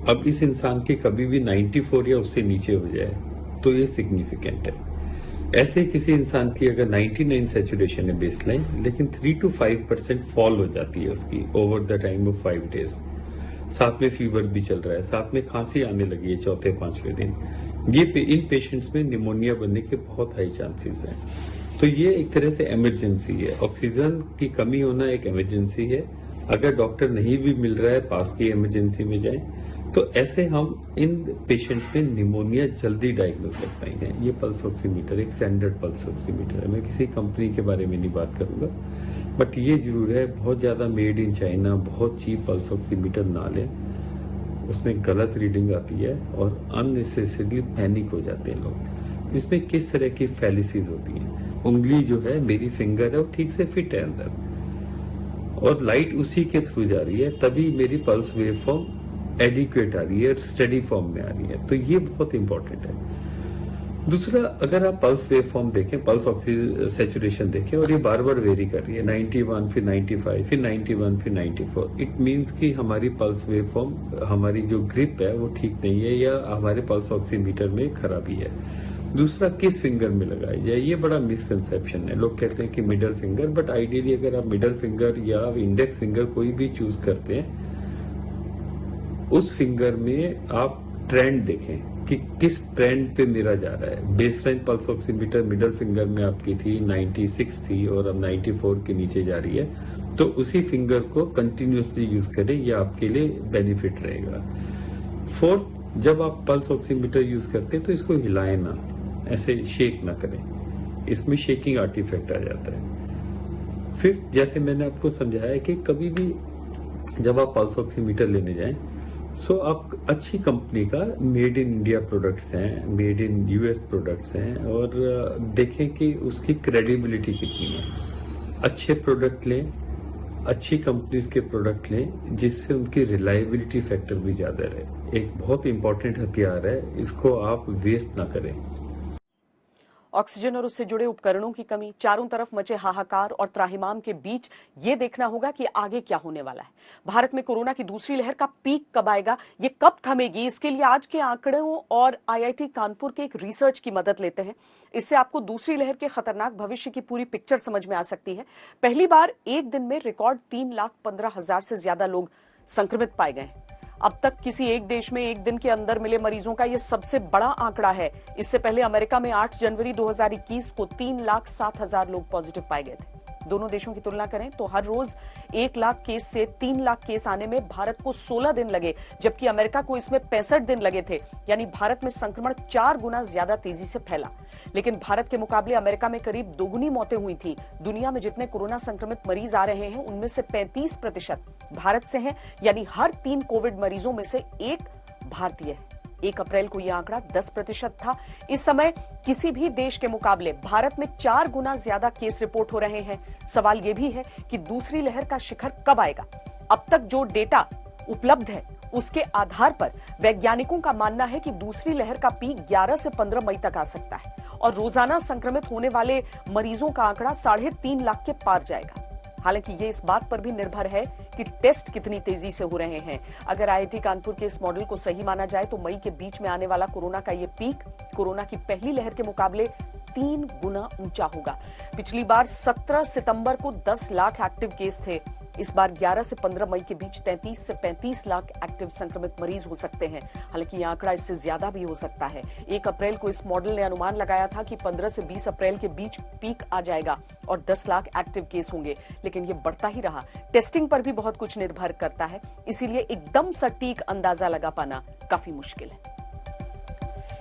[SPEAKER 3] अब इस इंसान की कभी भी 94 या उससे नीचे हो जाए तो ये सिग्निफिकेंट है। ऐसे किसी इंसान की अगर 99 सैचुरेशन है बेसलाइन, लेकिन 3 to 5% फॉल हो जाती है उसकी over the time of 5 days, साथ में फीवर भी चल रहा है, साथ में खांसी आने लगी है चौथे 5वें दिन, ये इन पेशेंट्स में निमोनिया बनने के बहुत हाई चांसेस हैं। तो ये एक तरह से इमरजेंसी है। ऑक्सीजन की कमी होना एक इमरजेंसी है। अगर डॉक्टर नहीं भी मिल रहा है, पास की इमरजेंसी में जाए, तो ऐसे हम इन पेशेंट्स में निमोनिया जल्दी डायग्नोज कर पाएंगे। ये पल्स ऑक्सीमीटर एक स्टैंडर्ड पल्स ऑक्सीमीटर है। मैं किसी कंपनी के बारे में नहीं बात करूंगा, बट ये जरूर है बहुत ज्यादा मेड इन चाइना, बहुत चीप पल्स ऑक्सीमीटर ना लें, उसमें गलत रीडिंग आती है और अननेसेसरीली पैनिक हो जाते हैं लोग। इसमें किस तरह की फैलिसीज होती हैं, उंगली जो है मेरी फिंगर है वो ठीक से फिट है अंदर और लाइट उसी के थ्रू जा रही है, तभी मेरी पल्स वेव फॉर्म एडिक्वेट आ रही है, स्टडी फॉर्म में आ रही है। तो ये बहुत इंपॉर्टेंट है। दूसरा, अगर आप पल्स वेव फॉर्म देखें, पल्स ऑक्सीजन सैचुरेशन देखें और ये बार बार वेरी कर रही है, 91 फिर 95 फिर 91 फिर 94, इट मींस कि हमारी पल्स वेव फॉर्म, हमारी जो ग्रिप है वो ठीक नहीं है या हमारे पल्स ऑक्सीमीटर में खराबी है। दूसरा, किस फिंगर में लगाई जाए, ये बड़ा मिसकंसेप्शन है। लोग कहते हैं कि मिडल फिंगर, बट आइडियली अगर आप मिडल फिंगर या इंडेक्स फिंगर कोई भी चूज करते हैं, उस फिंगर में आप ट्रेंड देखें कि किस ट्रेंड पे मेरा जा रहा है। Baseline pulse oximeter middle finger में आपकी थी 96 थी और अब 94 के नीचे जा रही है, तो उसी फिंगर को कंटिन्यूसली यूज करें, यह आपके लिए बेनिफिट रहेगा। फोर्थ, जब आप पल्स ऑक्सीमीटर यूज करते हैं तो इसको हिलाएं ना, ऐसे शेक ना करें, इसमें शेकिंग आर्टिफैक्ट आ जाता है। फिफ्थ, जैसे मैंने आपको समझाया कि कभी भी जब आप पल्स ऑक्सीमीटर लेने जाएं, सो आप अच्छी कंपनी का मेड इन इंडिया प्रोडक्ट्स हैं, मेड इन यूएस प्रोडक्ट्स हैं, और देखें कि उसकी क्रेडिबिलिटी कितनी है। अच्छे प्रोडक्ट लें, अच्छी कंपनीज के प्रोडक्ट लें जिससे उनकी रिलायबिलिटी फैक्टर भी ज्यादा रहे। एक बहुत इंपॉर्टेंट हथियार है, इसको आप वेस्ट ना करें।
[SPEAKER 1] ऑक्सीजन और उससे जुड़े उपकरणों की कमी, चारों तरफ मचे हाहाकार और त्राहिमाम के बीच ये देखना होगा कि आगे क्या होने वाला है। भारत में कोरोना की दूसरी लहर का पीक कब आएगा, ये कब थमेगी, इसके लिए आज के आंकड़ों और आईआईटी कानपुर के एक रिसर्च की मदद लेते हैं। इससे आपको दूसरी लहर के खतरनाक भविष्य की पूरी पिक्चर समझ में आ सकती है। पहली बार एक दिन में रिकॉर्ड 3,15,000 से ज्यादा लोग संक्रमित पाए गए। अब तक किसी एक देश में एक दिन के अंदर मिले मरीजों का यह सबसे बड़ा आंकड़ा है। इससे पहले अमेरिका में 8 जनवरी 2021 को 3,07,000 लोग पॉजिटिव पाए गए थे। दोनों देशों की तुलना करें तो हर रोज 1 लाख केस से 3 लाख केस आने में भारत को 16 दिन लगे, जबकि अमेरिका को इसमें 65 दिन लगे थे। यानी भारत में संक्रमण 4 गुना ज्यादा तेजी से फैला। लेकिन भारत के मुकाबले अमेरिका में करीब दोगुनी मौतें हुई थी। दुनिया में जितने कोरोना संक्रमित मरीज आ रहे हैं उनमें से 35% भारत से हैं, यानी हर 3 कोविड मरीजों में से 1 भारतीय है। 1 अप्रैल को यह आंकड़ा 10% था। इस समय किसी भी देश के मुकाबले भारत में 4 गुना ज्यादा केस रिपोर्ट हो रहे हैं। सवाल यह भी है कि दूसरी लहर का शिखर कब आएगा। अब तक जो डेटा उपलब्ध है उसके आधार पर वैज्ञानिकों का मानना है कि दूसरी लहर का पीक 11 से 15 मई तक आ सकता है और रोजाना संक्रमित होने वाले मरीजों का आंकड़ा 3.5 लाख के पार जाएगा। हालांकि ये इस बात पर भी निर्भर है कि टेस्ट कितनी तेजी से हो रहे हैं। अगर आईआईटी कानपुर के इस मॉडल को सही माना जाए तो मई के बीच में आने वाला कोरोना का ये पीक कोरोना की पहली लहर के मुकाबले 3 गुना ऊंचा होगा। पिछली बार 17 सितंबर को 10 लाख एक्टिव केस थे। इस बार 11 से 15 मई के बीच 33 से 35 लाख एक्टिव संक्रमित मरीज हो सकते हैं। हालांकि यह आंकड़ा इससे ज्यादा भी हो सकता है। 1 अप्रैल को इस मॉडल ने अनुमान लगाया था कि 15 से 20 अप्रैल के बीच पीक आ जाएगा और 10 लाख एक्टिव केस होंगे, लेकिन यह बढ़ता ही रहा। टेस्टिंग पर भी बहुत कुछ निर्भर करता है, इसीलिए एकदम सटीक अंदाजा लगा पाना काफी मुश्किल है।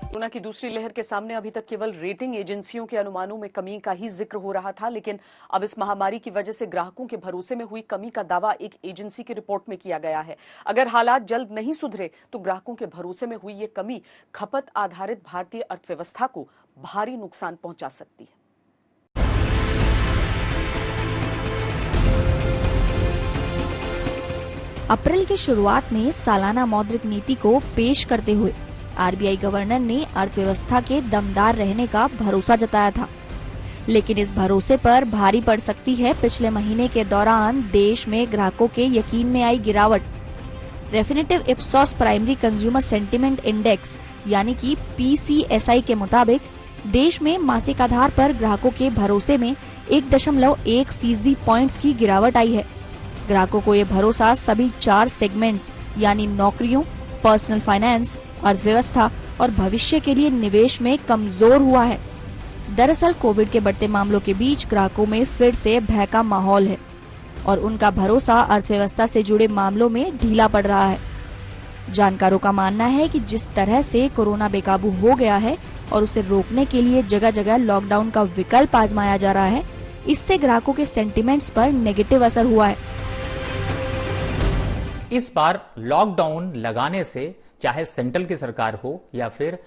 [SPEAKER 1] कोरोना की दूसरी लहर के सामने अभी तक केवल रेटिंग एजेंसियों के अनुमानों में कमी का ही जिक्र हो रहा था, लेकिन अब इस महामारी की वजह से ग्राहकों के भरोसे में हुई कमी का दावा एक एजेंसी की रिपोर्ट में किया गया है। अगर हालात जल्द नहीं सुधरे तो ग्राहकों के भरोसे में हुई ये कमी खपत आधारित भारतीय अर्थव्यवस्था को भारी नुकसान पहुंचा सकती है।
[SPEAKER 4] अप्रैल की शुरुआत में सालाना मौद्रिक नीति को पेश करते हुए आरबीआई गवर्नर ने अर्थव्यवस्था के दमदार रहने का भरोसा जताया था, लेकिन इस भरोसे पर भारी पड़ सकती है पिछले महीने के दौरान देश में ग्राहकों के यकीन में आई गिरावट। रेफिनेटिव इप्सॉस प्राइमरी कंज्यूमर सेंटिमेंट इंडेक्स यानी कि PCSI के मुताबिक देश में मासिक आधार पर ग्राहकों के भरोसे में 1.1% पॉइंट्स की गिरावट आई है। ग्राहकों को ये भरोसा सभी 4 सेगमेंट्स यानी नौकरियों, पर्सनल फाइनेंस, अर्थव्यवस्था और भविष्य के लिए निवेश में कमजोर हुआ है। दरअसल कोविड के बढ़ते मामलों के बीच ग्राहकों में फिर से भय का माहौल है और उनका भरोसा अर्थव्यवस्था से जुड़े मामलों में ढीला पड़ रहा है। जानकारों का मानना है कि जिस तरह से कोरोना बेकाबू हो गया है और उसे रोकने के लिए जगह जगह लॉकडाउन का विकल्प आजमाया जा रहा है, इससे ग्राहकों के सेंटिमेंट्स पर नेगेटिव असर हुआ है।
[SPEAKER 22] इस बार लॉकडाउन लगाने से चाहे सेंट्रल की सरकार हो या फिर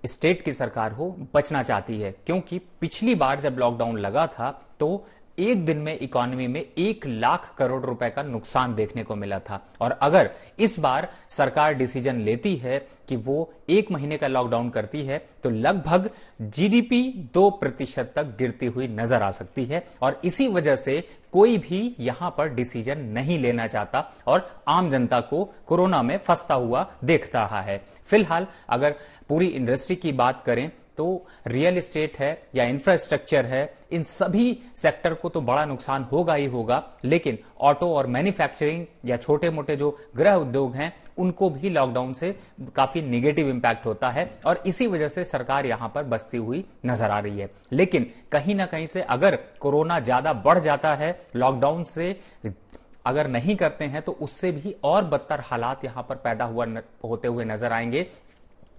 [SPEAKER 22] स्टेट की सरकार हो, बचना चाहती है, क्योंकि पिछली बार जब लॉकडाउन लगा था तो एक दिन में इकोनॉमी में 1 लाख करोड़ रुपए का नुकसान देखने को मिला था। और अगर इस बार सरकार डिसीजन लेती है कि वो 1 महीने का लॉकडाउन करती है तो लगभग जीडीपी 2% तक गिरती हुई नजर आ सकती है। और इसी वजह से कोई भी यहां पर डिसीजन नहीं लेना चाहता और आम जनता को कोरोना में फंसता हुआ देख रहा है। फिलहाल अगर पूरी इंडस्ट्री की बात करें तो रियल एस्टेट है या इंफ्रास्ट्रक्चर है, इन सभी सेक्टर को तो बड़ा नुकसान होगा ही होगा, लेकिन ऑटो और मैन्युफैक्चरिंग या छोटे मोटे जो गृह उद्योग हैं उनको भी लॉकडाउन से काफी नेगेटिव इंपैक्ट होता है और इसी वजह से सरकार यहां पर बचती हुई नजर आ रही है। लेकिन कहीं ना कहीं से अगर कोरोना ज्यादा बढ़ जाता है, लॉकडाउन से अगर नहीं करते हैं तो उससे भी और बदतर हालात यहां पर पैदा होते हुए नजर आएंगे।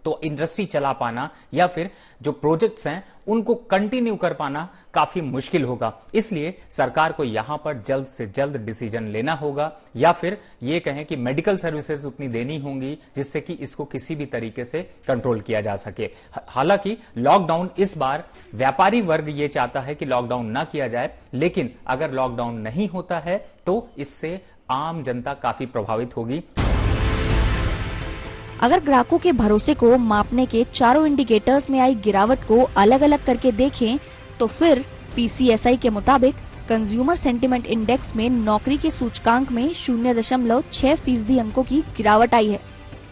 [SPEAKER 22] तो इंडस्ट्री चला पाना या फिर जो प्रोजेक्ट्स हैं उनको कंटिन्यू कर पाना काफी मुश्किल होगा। इसलिए सरकार को यहां पर जल्द से जल्द डिसीजन लेना होगा या फिर ये कहें कि मेडिकल सर्विसेज उतनी देनी होंगी जिससे कि इसको किसी भी तरीके से कंट्रोल किया जा सके। हालांकि लॉकडाउन इस बार व्यापारी वर्ग ये चाहता है कि लॉकडाउन ना किया जाए, लेकिन अगर लॉकडाउन नहीं होता है तो इससे आम जनता काफी प्रभावित होगी।
[SPEAKER 4] अगर ग्राहकों के भरोसे को मापने के चारों इंडिकेटर्स में आई गिरावट को अलग अलग करके देखें तो फिर PCSI के मुताबिक कंज्यूमर सेंटिमेंट इंडेक्स में नौकरी के सूचकांक में 0.6% अंकों की गिरावट आई है।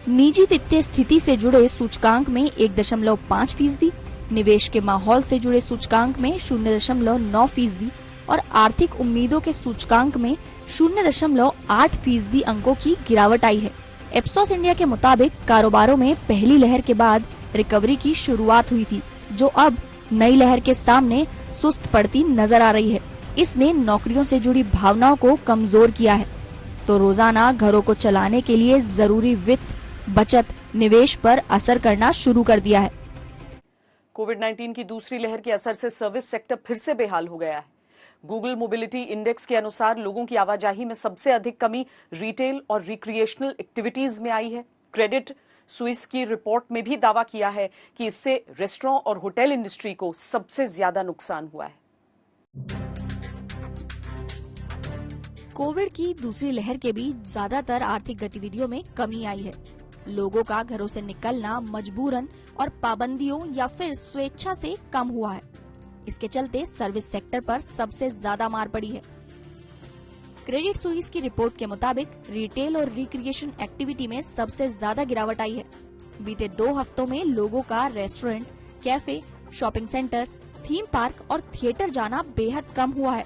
[SPEAKER 4] निजी वित्तीय स्थिति से जुड़े सूचकांक में 1.5%, निवेश के माहौल से जुड़े सूचकांक में 0.9% और आर्थिक उम्मीदों के सूचकांक में 0.8% अंकों की गिरावट आई है। इप्सॉस इंडिया के मुताबिक कारोबारों में पहली लहर के बाद रिकवरी की शुरुआत हुई थी, जो अब नई लहर के सामने सुस्त पड़ती नजर आ रही है। इसने नौकरियों से जुड़ी भावनाओं को कमजोर किया है, तो रोजाना घरों को चलाने के लिए जरूरी वित्त, बचत, निवेश पर असर करना शुरू कर दिया है।
[SPEAKER 1] कोविड-19 की दूसरी लहर के असर से सर्विस सेक्टर फिर से बेहाल हो गया है। गूगल मोबिलिटी इंडेक्स के अनुसार लोगों की आवाजाही में सबसे अधिक कमी रिटेल और रिक्रिएशनल एक्टिविटीज में आई है। क्रेडिट स्विस की रिपोर्ट में भी दावा किया है कि इससे रेस्टोरेंट और होटल इंडस्ट्री को सबसे ज्यादा नुकसान हुआ है।
[SPEAKER 4] कोविड की दूसरी लहर के बीच ज्यादातर आर्थिक गतिविधियों में कमी आई है। लोगों का घरों से निकलना मजबूरन और पाबंदियों या फिर स्वेच्छा से कम हुआ है। इसके चलते सर्विस सेक्टर पर सबसे ज्यादा मार पड़ी है। क्रेडिट स्विस की रिपोर्ट के मुताबिक रिटेल और रिक्रिएशन एक्टिविटी में सबसे ज्यादा गिरावट आई है। बीते 2 हफ्तों में लोगों का restaurant, cafe, shopping centre, theme park और थिएटर जाना बेहद कम हुआ है।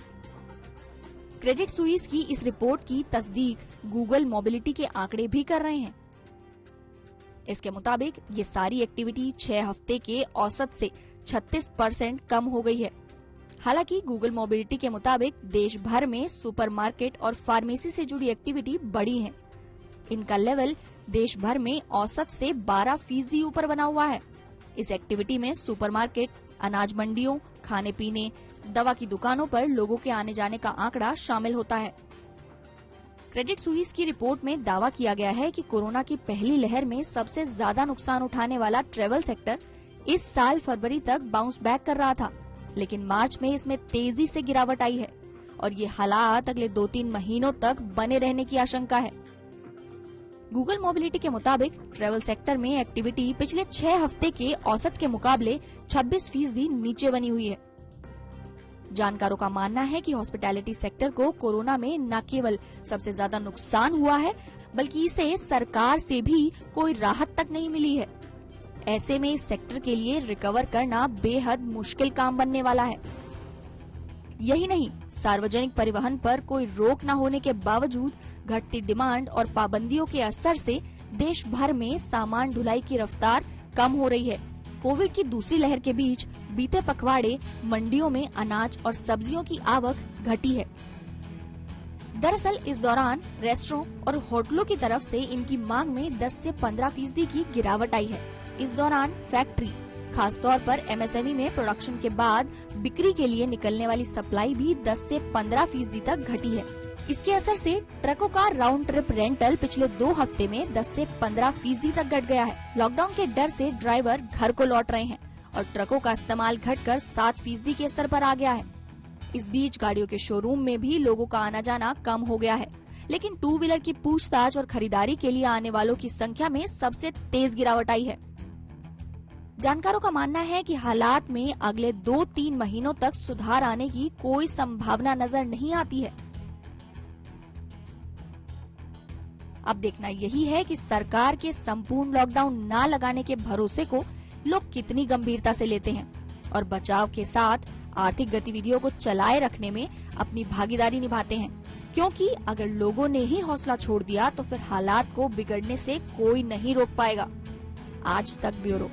[SPEAKER 4] क्रेडिट स्विस की इस रिपोर्ट की तस्दीक गूगल मोबिलिटी के आंकड़े भी कर रहे हैं। इसके मुताबिक ये सारी एक्टिविटी 6 हफ्ते के औसत से 36% कम हो गई है। हालांकि गूगल मोबिलिटी के मुताबिक देश भर में सुपरमार्केट और फार्मेसी से जुड़ी एक्टिविटी बढ़ी है। इनका लेवल देश भर में औसत से 12% ऊपर बना हुआ है। इस एक्टिविटी में सुपरमार्केट, अनाज मंडियों, खाने पीने, दवा की दुकानों पर लोगों के आने जाने का आंकड़ा शामिल होता है। क्रेडिट स्विस की रिपोर्ट में दावा किया गया है कि कोरोना की पहली लहर में सबसे ज्यादा नुकसान उठाने वाला ट्रेवल सेक्टर इस साल फरवरी तक बाउंस बैक कर रहा था, लेकिन मार्च में इसमें तेजी से गिरावट आई है और ये हालात अगले 2-3 महीनों तक बने रहने की आशंका है। गूगल मोबिलिटी के मुताबिक ट्रेवल सेक्टर में एक्टिविटी पिछले 6 हफ्ते के औसत के मुकाबले 26% नीचे बनी हुई है। जानकारों का मानना है कि हॉस्पिटैलिटी सेक्टर को कोरोना में न केवल सबसे ज्यादा नुकसान हुआ है, बल्कि इसे सरकार से भी कोई राहत तक नहीं मिली है। ऐसे में इस सेक्टर के लिए रिकवर करना बेहद मुश्किल काम बनने वाला है। यही नहीं, सार्वजनिक परिवहन पर कोई रोक न होने के बावजूद घटती डिमांड और पाबंदियों के असर से देश भर में सामान ढुलाई की रफ्तार कम हो रही है। कोविड की दूसरी लहर के बीच बीते पखवाड़े मंडियों में अनाज और सब्जियों की आवक घटी है। दरअसल इस दौरान रेस्टोरेंट और होटलों की तरफ से इनकी मांग में 10 से 15% की गिरावट आई है। इस दौरान फैक्ट्री, खासतौर पर एमएसएमई में प्रोडक्शन के बाद बिक्री के लिए निकलने वाली सप्लाई भी 10 से 15% तक घटी है। इसके असर से ट्रकों का राउंड ट्रिप रेंटल पिछले 2 हफ्ते में 10 से 15% तक घट गया है। लॉकडाउन के डर से ड्राइवर घर को लौट रहे हैं और ट्रकों का इस्तेमाल घटकर 7% के स्तर पर आ गया है। इस बीच गाड़ियों के शोरूम में भी लोगों का आना जाना कम हो गया है, लेकिन 2 व्हीलर की पूछताछ और खरीदारी के लिए आने वालों की संख्या में सबसे तेज गिरावट आई है। जानकारों का मानना है कि हालात में अगले 2-3 महीनों तक सुधार आने की कोई संभावना नजर नहीं आती है। अब देखना यही है कि सरकार के संपूर्ण लॉकडाउन न लगाने के भरोसे को लोग कितनी गंभीरता से लेते हैं और बचाव के साथ आर्थिक गतिविधियों को चलाए रखने में अपनी भागीदारी निभाते हैं, क्योंकि अगर लोगों ने ही हौसला छोड़ दिया तो फिर हालात को बिगड़ने से कोई नहीं रोक पाएगा। आज तक ब्यूरो।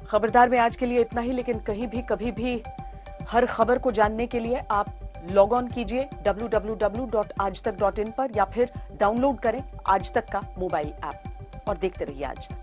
[SPEAKER 1] खबरदार में आज के लिए इतना ही, लेकिन कहीं भी कभी भी हर खबर को जानने के लिए आप लॉग ऑन कीजिए www.aajtak.in पर या फिर डाउनलोड करें आज तक का मोबाइल ऐप और देखते रहिए आज तक।